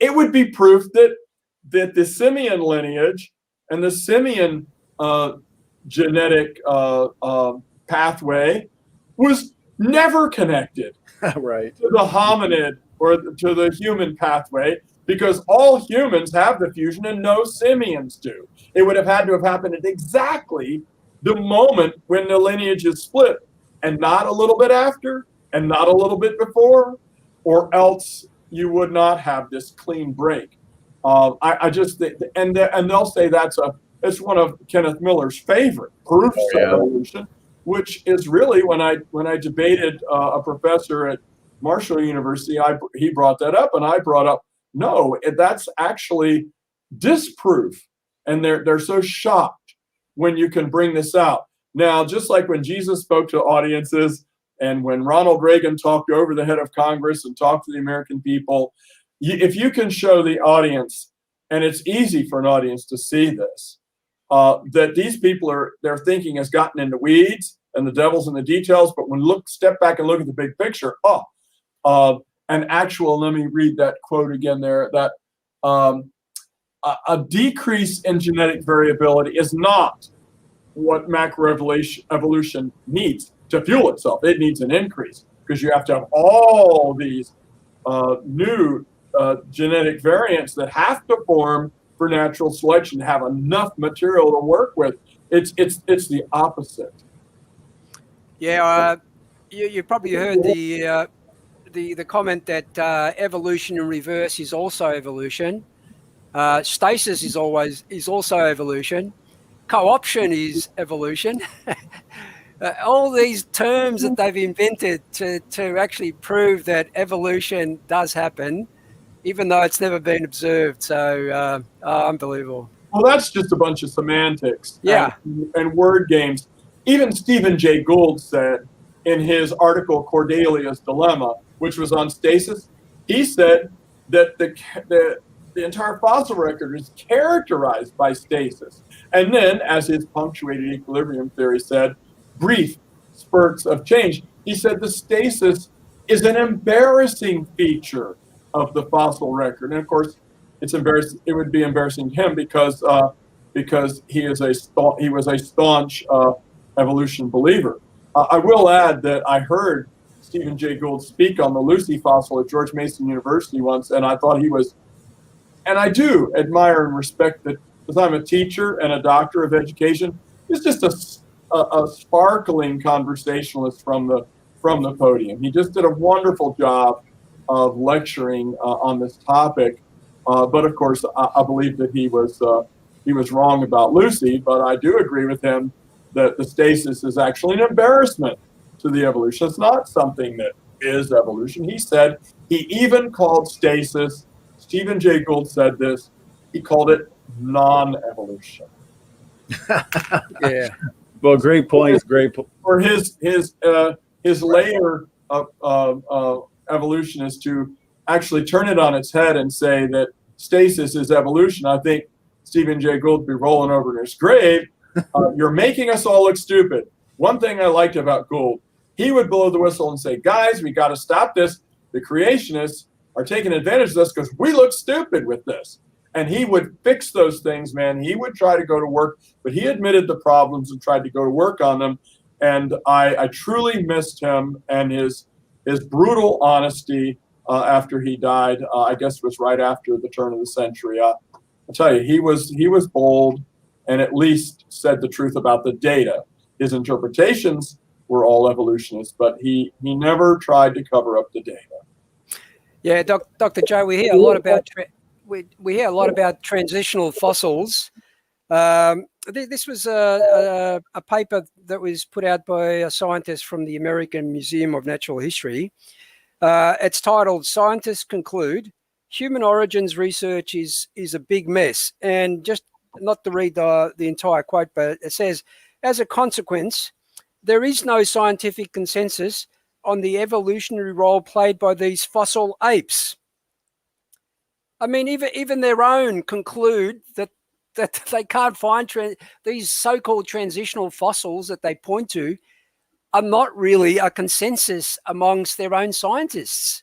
it would be proof that that the simian lineage and the simian genetic pathway was never connected
Right.
to the hominid or to the human pathway, because all humans have the fusion and no simians do. It would have had to have happened at exactly the moment when the lineage is split, and not a little bit after, and not a little bit before, or else you would not have this clean break. I just think, and they'll say it's one of Kenneth Miller's favorite proofs of evolution, which is really when I debated a professor at Marshall University, he brought that up, and I brought up, no, that's actually disproof, and they're so shocked when you can bring this out. Now, just like when Jesus spoke to audiences, and when Ronald Reagan talked over the head of Congress and talked to the American people, if you can show the audience, and it's easy for an audience to see this, that these people their thinking has gotten in the weeds and the devil's in the details, but when step back and look at the big picture, let me read that quote again there, that a decrease in genetic variability is not what macroevolution needs to fuel itself. It needs an increase, because you have to have all these new genetic variants that have to form for natural selection to have enough material to work with. It's the opposite.
Yeah, you probably heard the comment that evolution in reverse is also evolution. Stasis is also evolution. Co-option is evolution. All these terms that they've invented to actually prove that evolution does happen, even though it's never been observed. So unbelievable.
Well, that's just a bunch of semantics, and word games. Even Stephen Jay Gould said in his article Cordelia's Dilemma, which was on stasis, he said that the entire fossil record is characterized by stasis. And then, as his punctuated equilibrium theory said, brief spurts of change. He said the stasis is an embarrassing feature of the fossil record. And of course, it's embarrassing. It would be embarrassing to him because he was a staunch evolution believer. I will add that I heard Stephen Jay Gould speak on the Lucy fossil at George Mason University once, and I thought he was, and I do admire and respect that, because I'm a teacher and a doctor of education. He's just a sparkling conversationalist from the podium. He just did a wonderful job of lecturing on this topic. But of course, I believe that he was wrong about Lucy. But I do agree with him that the stasis is actually an embarrassment to the evolution. It's not something that is evolution. He said, he even called stasis, Stephen Jay Gould said this, he called it non-evolution.
Yeah. Well, great points.
For his layer of evolution is to actually turn it on its head and say that stasis is evolution. I think Stephen Jay Gould would be rolling over in his grave. You're making us all look stupid. One thing I liked about Gould, he would blow the whistle and say, guys, we got to stop this. The creationists are taking advantage of this because we look stupid with this. And he would fix those things, man. He would try to go to work, but he admitted the problems and tried to go to work on them. And I truly missed him and his brutal honesty after he died. I guess it was right after the turn of the century. I'll tell you, he was bold and at least said the truth about the data. His interpretations were all evolutionists, but he never tried to cover up the data.
Yeah, Dr. Joe, we hear a lot about transitional fossils. This was a paper that was put out by a scientist from the American Museum of Natural History. It's titled "Scientists Conclude Human Origins Research is a Big Mess." And just not to read the entire quote, but it says, as a consequence, there is no scientific consensus on the evolutionary role played by these fossil apes. I mean, even their own conclude that they can't find these so-called transitional fossils that they point to are not really a consensus amongst their own scientists.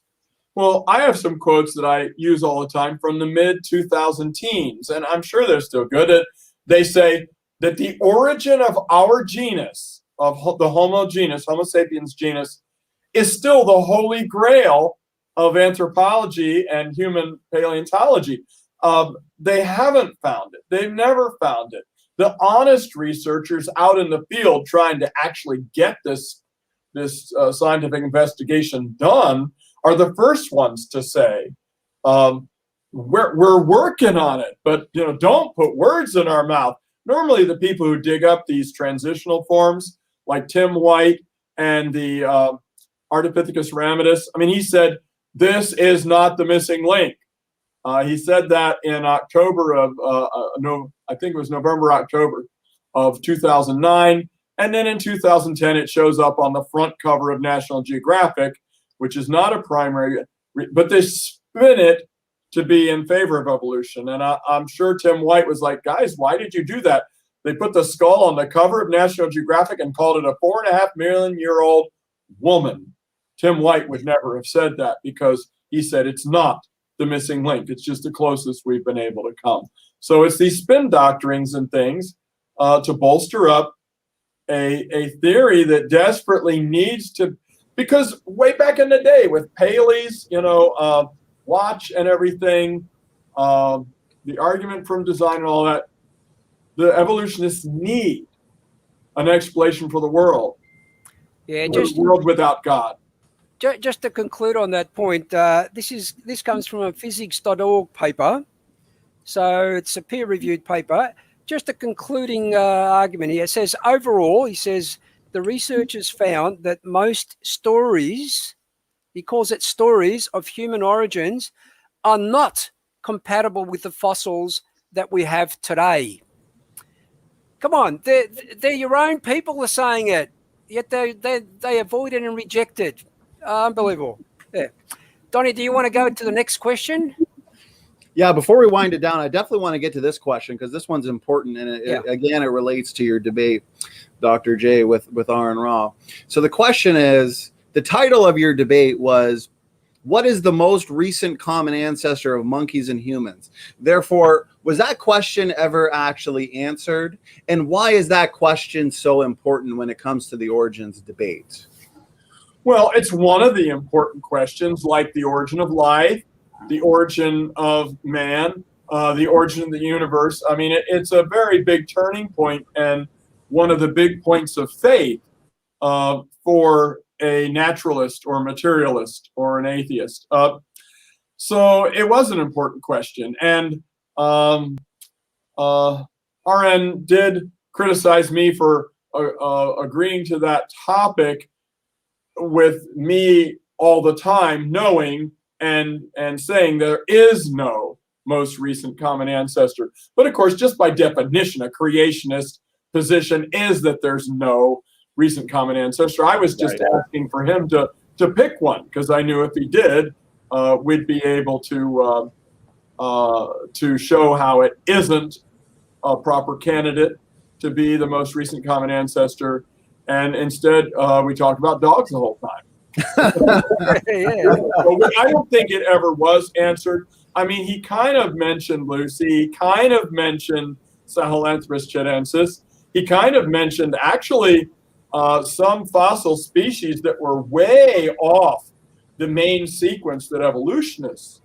Well, I have some quotes that I use all the time from the mid-2000 teens, and I'm sure they're still good. They say that the origin of our genus, of the Homo genus, Homo sapiens genus, is still the holy grail of anthropology and human paleontology. They haven't found it. They've never found it. The honest researchers out in the field trying to actually get this scientific investigation done are the first ones to say, we're working on it, but don't put words in our mouth. Normally, the people who dig up these transitional forms, like Tim White and the Ardipithecus ramidus, I mean, he said, this is not the missing link. He said that in October of, I think it was November, October of 2009. And then in 2010, it shows up on the front cover of National Geographic, which is not a primary, but they spin it to be in favor of evolution. And I'm sure Tim White was like, guys, why did you do that? They put the skull on the cover of National Geographic and called it a 4.5 million year old woman. Tim White would never have said that because he said it's not the missing link. It's just the closest we've been able to come. So it's these spin doctrines and things to bolster up a theory that desperately needs to, because way back in the day with Paley's, watch and everything, the argument from design and all that, the evolutionists need an explanation for the world.
Yeah,
just a world without God.
Just to conclude on that point, this comes from a physics.org paper, so it's a peer-reviewed paper. Just a concluding argument here. It says, overall, he says, the researchers found that most stories, he calls it stories of human origins, are not compatible with the fossils that we have today. Come on, they're your own people are saying it, yet they avoid it and reject it. Unbelievable. Yeah. Donnie, do you want to go to the next question?
Yeah, before we wind it down, I definitely want to get to this question because this one's important. And again, it relates to your debate, Dr. J, with Aaron Ra. So the question is, the title of your debate was, what is the most recent common ancestor of monkeys and humans? Therefore, was that question ever actually answered? And why is that question so important when it comes to the origins debate?
Well, it's one of the important questions, like the origin of life, the origin of man, the origin of the universe. I mean, it's a very big turning point and one of the big points of faith for a naturalist or a materialist or an atheist. So it was an important question. And RN did criticize me for agreeing to that topic with me all the time knowing and saying there is no most recent common ancestor. But of course, just by definition, a creationist position is that there's no recent common ancestor. I was just asking for him to pick one because I knew if he did, we'd be able to show how it isn't a proper candidate to be the most recent common ancestor. And instead, we talked about dogs the whole time. I don't think it ever was answered. I mean, he kind of mentioned Lucy. He kind of mentioned Sahelanthropus chilensis. He kind of mentioned actually some fossil species that were way off the main sequence that evolutionists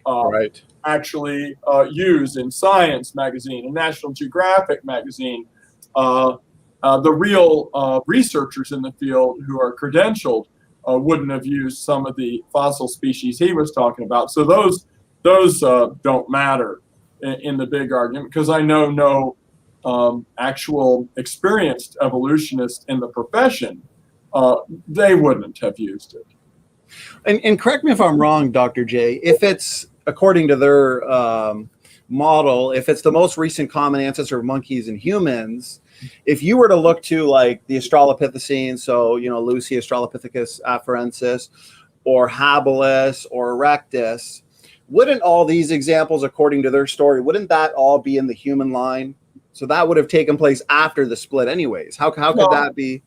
actually use in Science magazine and National Geographic magazine. The real researchers in the field who are credentialed wouldn't have used some of the fossil species he was talking about. So those don't matter in the big argument because I know no actual experienced evolutionist in the profession, they wouldn't have used it.
And correct me if I'm wrong, Dr. J, if it's according to their model, if it's the most recent common ancestor of monkeys and humans, if you were to look to like the Australopithecines, so Lucy, Australopithecus afarensis, or habilis or erectus, wouldn't all these examples, according to their story, wouldn't that all be in the human line? So that would have taken place after the split anyways. How could that be?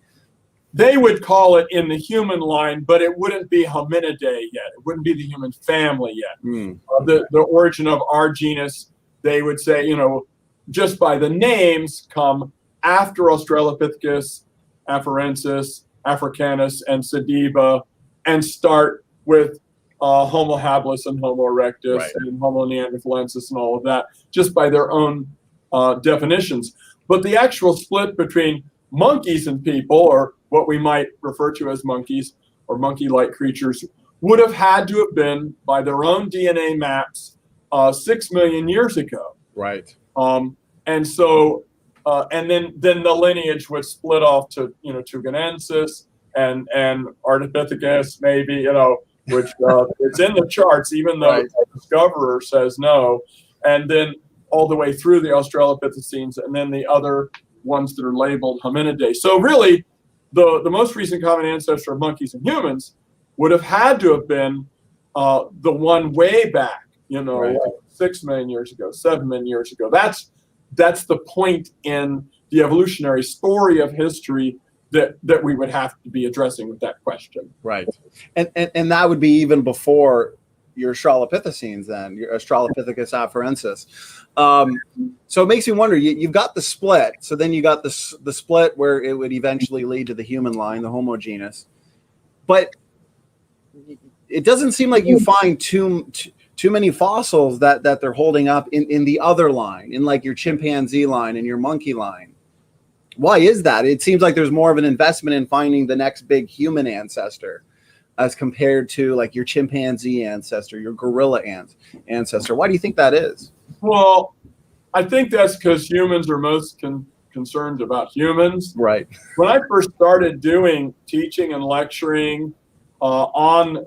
they would call it in the human line, but it wouldn't be Hominidae yet. It wouldn't be the human family yet. The origin of our genus, they would say, just by the names, come after Australopithecus, Afarensis, Africanus, and Sediba, and start with Homo habilis and Homo erectus and Homo neanderthalensis and all of that, just by their own definitions. But the actual split between monkeys and people, or what we might refer to as monkeys or monkey-like creatures, would have had to have been, by their own DNA maps, 6 million years ago.
Right.
And so, and then the lineage would split off to, Tuganensis and Ardipithecus, maybe, which it's in the charts, even though the discoverer says no. And then all the way through the Australopithecines, and then the other ones that are labeled Hominidae. So really, the most recent common ancestor of monkeys and humans would have had to have been the one way back, 6 million years ago, 7 million years ago. That's the point in the evolutionary story of history that we would have to be addressing with that question.
Right. And that would be even before your Australopithecines, then, your Australopithecus afarensis. So it makes me wonder, you've got the split. So then you got the split where it would eventually lead to the human line, the Homo genus. But it doesn't seem like you find too many fossils that they're holding up in the other line, in like your chimpanzee line and your monkey line. Why is that? It seems like there's more of an investment in finding the next big human ancestor as compared to like your chimpanzee ancestor, your gorilla ancestor. Why do you think that is?
Well, I think that's because humans are most concerned about humans.
Right.
When I first started doing teaching and lecturing on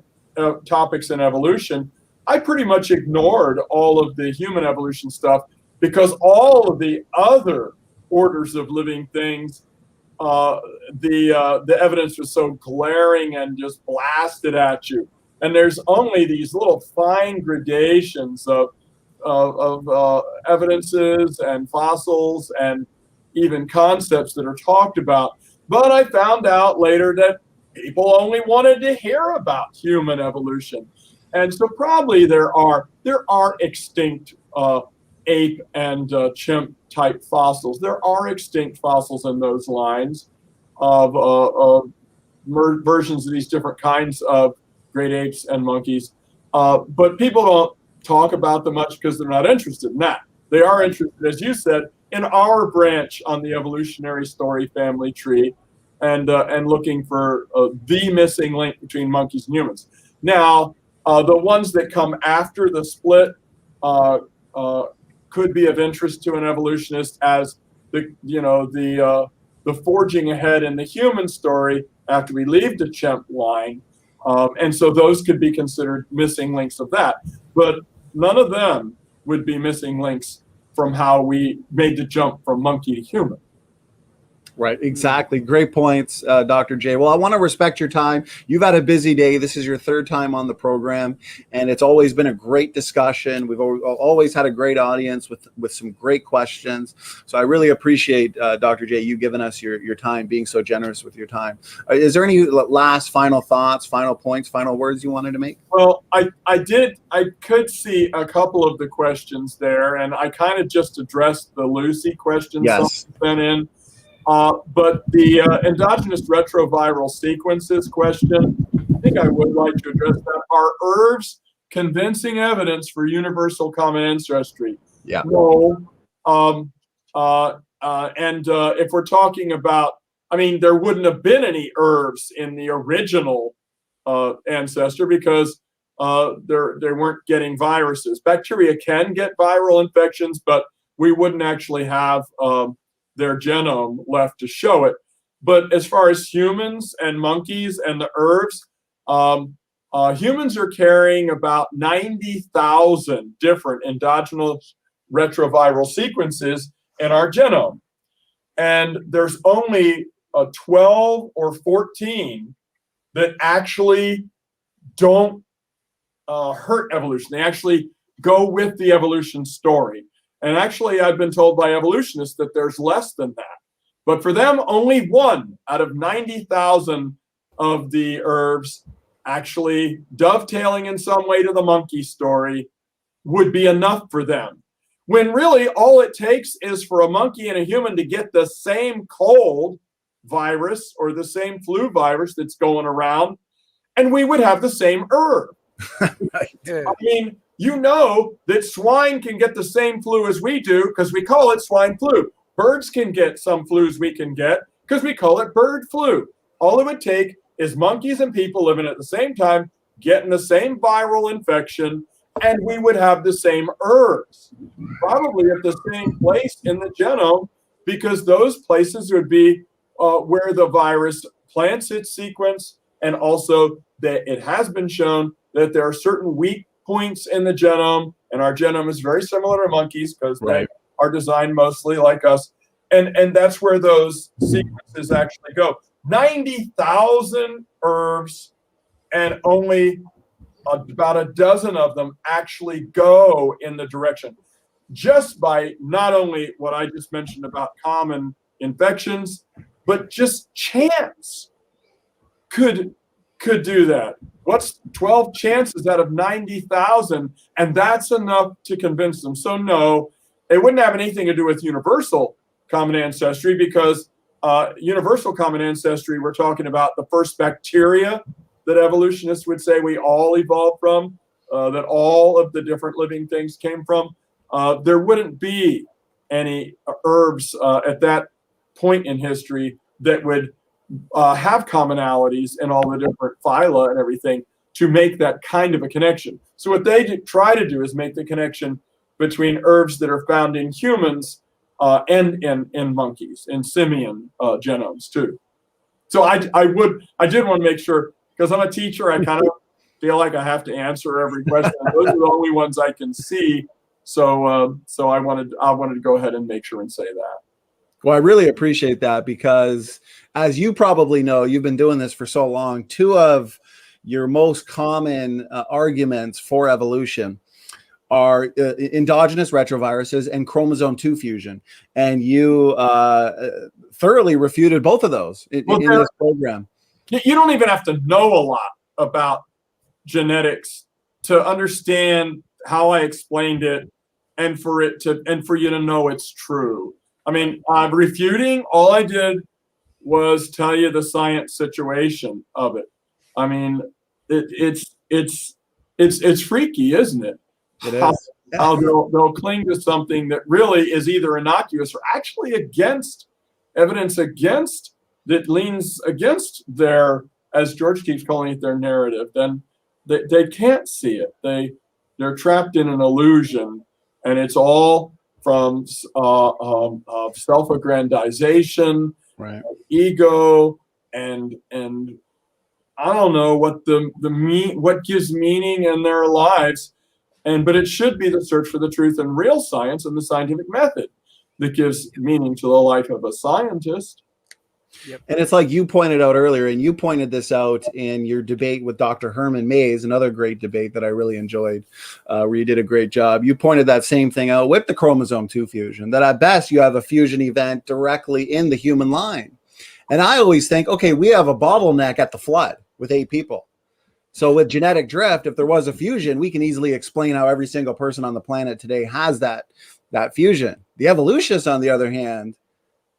topics in evolution, I pretty much ignored all of the human evolution stuff because all of the other orders of living things, the evidence was so glaring and just blasted at you. And there's only these little fine gradations of evidences and fossils and even concepts that are talked about. But I found out later that people only wanted to hear about human evolution. And so probably there are extinct ape and chimp type fossils. There are extinct fossils in those lines of versions of these different kinds of great apes and monkeys. But people don't talk about them much because they're not interested in that. They are interested, as you said, in our branch on the evolutionary story family tree, and looking for the missing link between monkeys and humans. Now, the ones that come after the split could be of interest to an evolutionist as the forging ahead in the human story after we leave the chimp line, and so those could be considered missing links of that. But none of them would be missing links from how we made the jump from monkey to human.
Right, exactly. Great points, Dr. J. Well, I want to respect your time. You've had a busy day. This is your third time on the program, and it's always been a great discussion. We've always had a great audience with some great questions. So I really appreciate, Dr. J, you giving us your time, being so generous with your time. Is there any last final thoughts, final points, final words you wanted to make?
Well, I could see a couple of the questions there, and I kind of just addressed the Lucy questions sent in. But the endogenous retroviral sequences question, I think I would like to address that. Are herbs convincing evidence for universal common ancestry?
Yeah.
No. And if we're talking about, there wouldn't have been any herbs in the original ancestor because they weren't getting viruses. Bacteria can get viral infections, but we wouldn't actually have their genome left to show it. But as far as humans and monkeys and the herbs, humans are carrying about 90,000 different endogenous retroviral sequences in our genome. And there's only 12 or 14 that actually don't hurt evolution. They actually go with the evolution story. And actually, I've been told by evolutionists that there's less than that. But for them, only 1 out of 90,000 of the herbs actually dovetailing in some way to the monkey story would be enough for them. When really all it takes is for a monkey and a human to get the same cold virus or the same flu virus that's going around, and we would have the same herb.
Yeah.
I mean, you know that swine can get the same flu as we do because we call it swine flu. Birds can get some flus we can get because we call it bird flu. All it would take is monkeys and people living at the same time, getting the same viral infection, and we would have the same herbs, probably at the same place in the genome, because those places would be where the virus plants its sequence, and also that it has been shown that there are certain weak points in the genome, and our genome is very similar to monkeys because they are designed mostly like us, and that's where those sequences actually go. 90,000 herbs, and only about a dozen of them actually go in the direction, just by not only what I just mentioned about common infections, but just chance could do that. What's 12 chances out of 90,000? And that's enough to convince them. So no, it wouldn't have anything to do with universal common ancestry, because universal common ancestry, we're talking about the first bacteria that evolutionists would say we all evolved from, that all of the different living things came from. There wouldn't be any herbs at that point in history that would have commonalities in all the different phyla and everything to make that kind of a connection. So what they try to do is make the connection between herbs that are found in humans and in monkeys, in simian genomes too. So I did want to make sure, because I'm a teacher, I kind of feel like I have to answer every question. Those are the only ones I can see. So I wanted to go ahead and make sure and say that.
Well, I really appreciate that, because as you probably know, you've been doing this for so long. 2 of your most common arguments for evolution are endogenous retroviruses and chromosome 2 fusion. And you thoroughly refuted both of those in this program.
You don't even have to know a lot about genetics to understand how I explained it, and for you to know it's true. I mean, refuting, all I did was tell you the science situation of it. I mean, it's freaky, isn't it?
It is.
How they'll cling to something that really is either innocuous or actually against evidence against that leans against their, as George keeps calling it, their narrative. Then they can't see it. They're trapped in an illusion, and it's all from self-aggrandization,
right,
ego, and I don't know what what gives meaning in their lives, but it should be the search for the truth and real science and the scientific method that gives meaning to the life of a scientist.
Yep.
And it's like you pointed out earlier, and you pointed this out in your debate with Dr. Herman Mays, another great debate that I really enjoyed, where you did a great job. You pointed that same thing out with the chromosome 2 fusion, that at best you have a fusion event directly in the human line. And I always think, okay, we have a bottleneck at the flood with 8 people. So with genetic drift, if there was a fusion, we can easily explain how every single person on the planet today has that fusion. The evolutionists, on the other hand,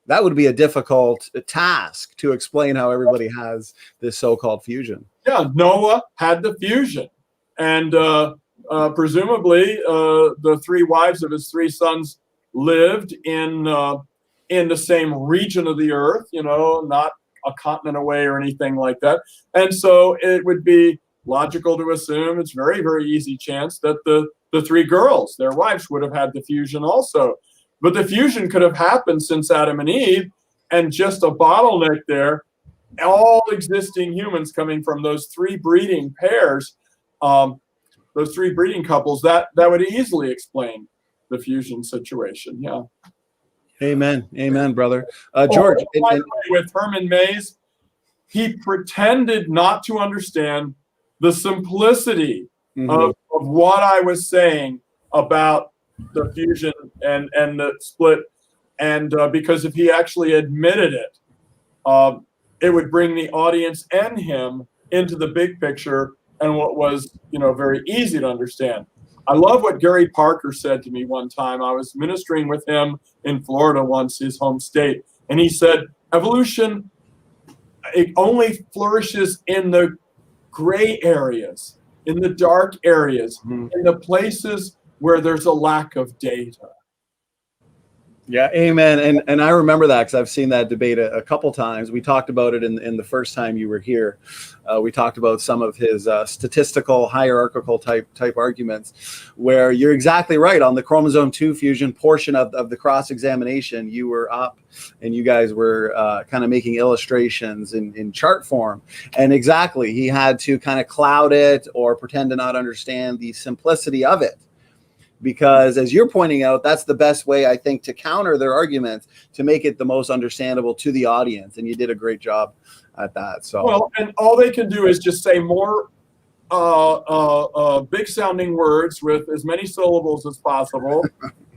that would be a difficult task to explain how everybody has this so-called fusion.
Yeah, Noah had the fusion, and presumably the 3 wives of his 3 sons lived in the same region of the earth, not a continent away or anything like that. And so it would be logical to assume, it's very, very easy chance that the 3 girls, their wives, would have had the fusion also. But the fusion could have happened since Adam and Eve, and just a bottleneck there. All existing humans coming from those 3 breeding pairs, those 3 breeding couples, that would easily explain the fusion situation. Yeah.
Amen. Amen, brother. George.
With Herman Mays, he pretended not to understand the simplicity of what I was saying about the fusion and the split. And because if he actually admitted it, it would bring the audience and him into the big picture and what was, very easy to understand. I love what Gary Parker said to me one time. I was ministering with him in Florida once, his home state, and he said, evolution, it only flourishes in the gray areas, in the dark areas, in the places where there's a lack of data.
Yeah, amen. And I remember that because I've seen that debate a couple times. We talked about it in the first time you were here. We talked about some of his statistical, hierarchical type arguments, where you're exactly right. On the chromosome 2 fusion portion of the cross-examination, you were up and you guys were kind of making illustrations in chart form. And exactly, he had to kind of cloud it or pretend to not understand the simplicity of it. Because as you're pointing out, that's the best way, I think, to counter their arguments, to make it the most understandable to the audience. And you did a great job at that. So,
well, and all they can do is just say more big sounding words with as many syllables as possible,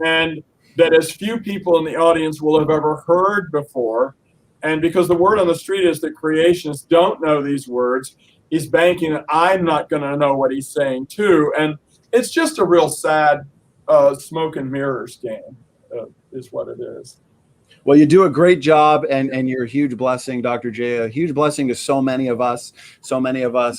and that as few people in the audience will have ever heard before. And because the word on the street is that creationists don't know these words, he's banking that I'm not going to know what he's saying too. And it's just a real sad smoke and mirrors game, is what it is.
Well, you do a great job, and you're a huge blessing, Dr. J, a huge blessing to so many of us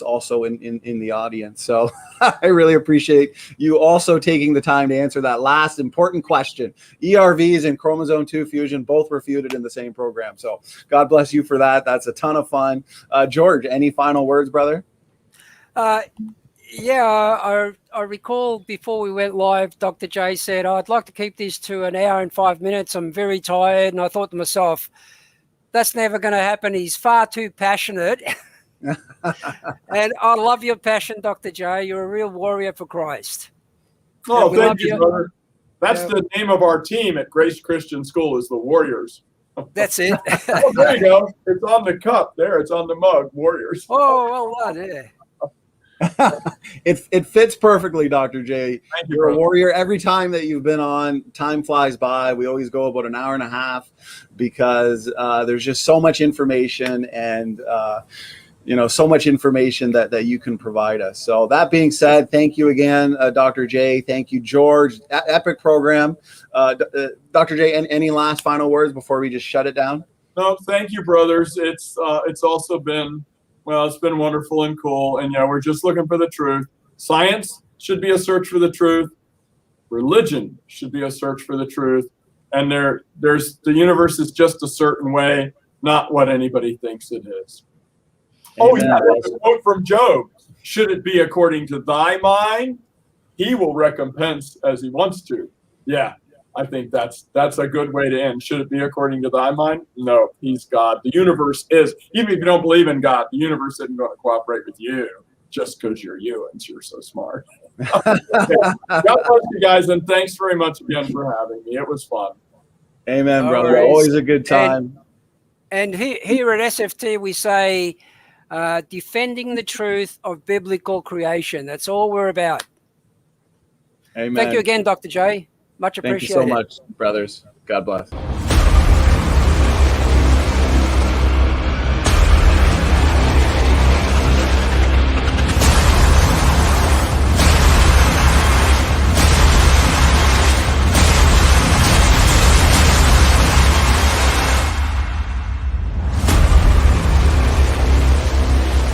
also in the audience. So I really appreciate you also taking the time to answer that last important question. ERVs and chromosome 2 fusion both refuted in the same program. So God bless you for that. That's a ton of fun. George, any final words, brother?
Yeah, I recall before we went live, Dr. J said, I'd like to keep this to an hour and 5 minutes. I'm very tired. And I thought to myself, that's never going to happen. He's far too passionate. And I love your passion, Dr. J. You're a real warrior for Christ.
Oh, thank you, brother. That's the name of our team at Grace Christian School, is the Warriors.
That's it.
Oh, there you go. It's on the cup there. It's on the mug, Warriors.
Oh, well done, yeah.
It fits perfectly, Dr. J.
Thank you,
You're
brother.
a warrior. Every time that you've been on, time flies by. We always go about an hour and a half because there's just so much information and so much information that you can provide us. So that being said, thank you again, Dr. J. Thank you, George. Epic program. Dr. J, any last final words before we just shut it down?
No, thank you, brothers. It's also been, well, it's been wonderful and cool. And we're just looking for the truth. Science should be a search for the truth. Religion should be a search for the truth. And there's the universe is just a certain way, not what anybody thinks it is. Amen. Oh, yeah, that's a quote from Job. Should it be according to thy mind, he will recompense as he wants to. Yeah, I think that's a good way to end. Should it be according to thy mind? No, he's God. The universe is. Even if you don't believe in God, the universe isn't going to cooperate with you just because you're you and you're so smart. God bless you guys, and thanks very much again for having me. It was fun.
Amen, brother. Always a good time.
And here at SFT, we say, defending the truth of biblical creation. That's all we're about.
Amen.
Thank you again, Dr. J. Much appreciated.
Thank you so much, brothers. God bless.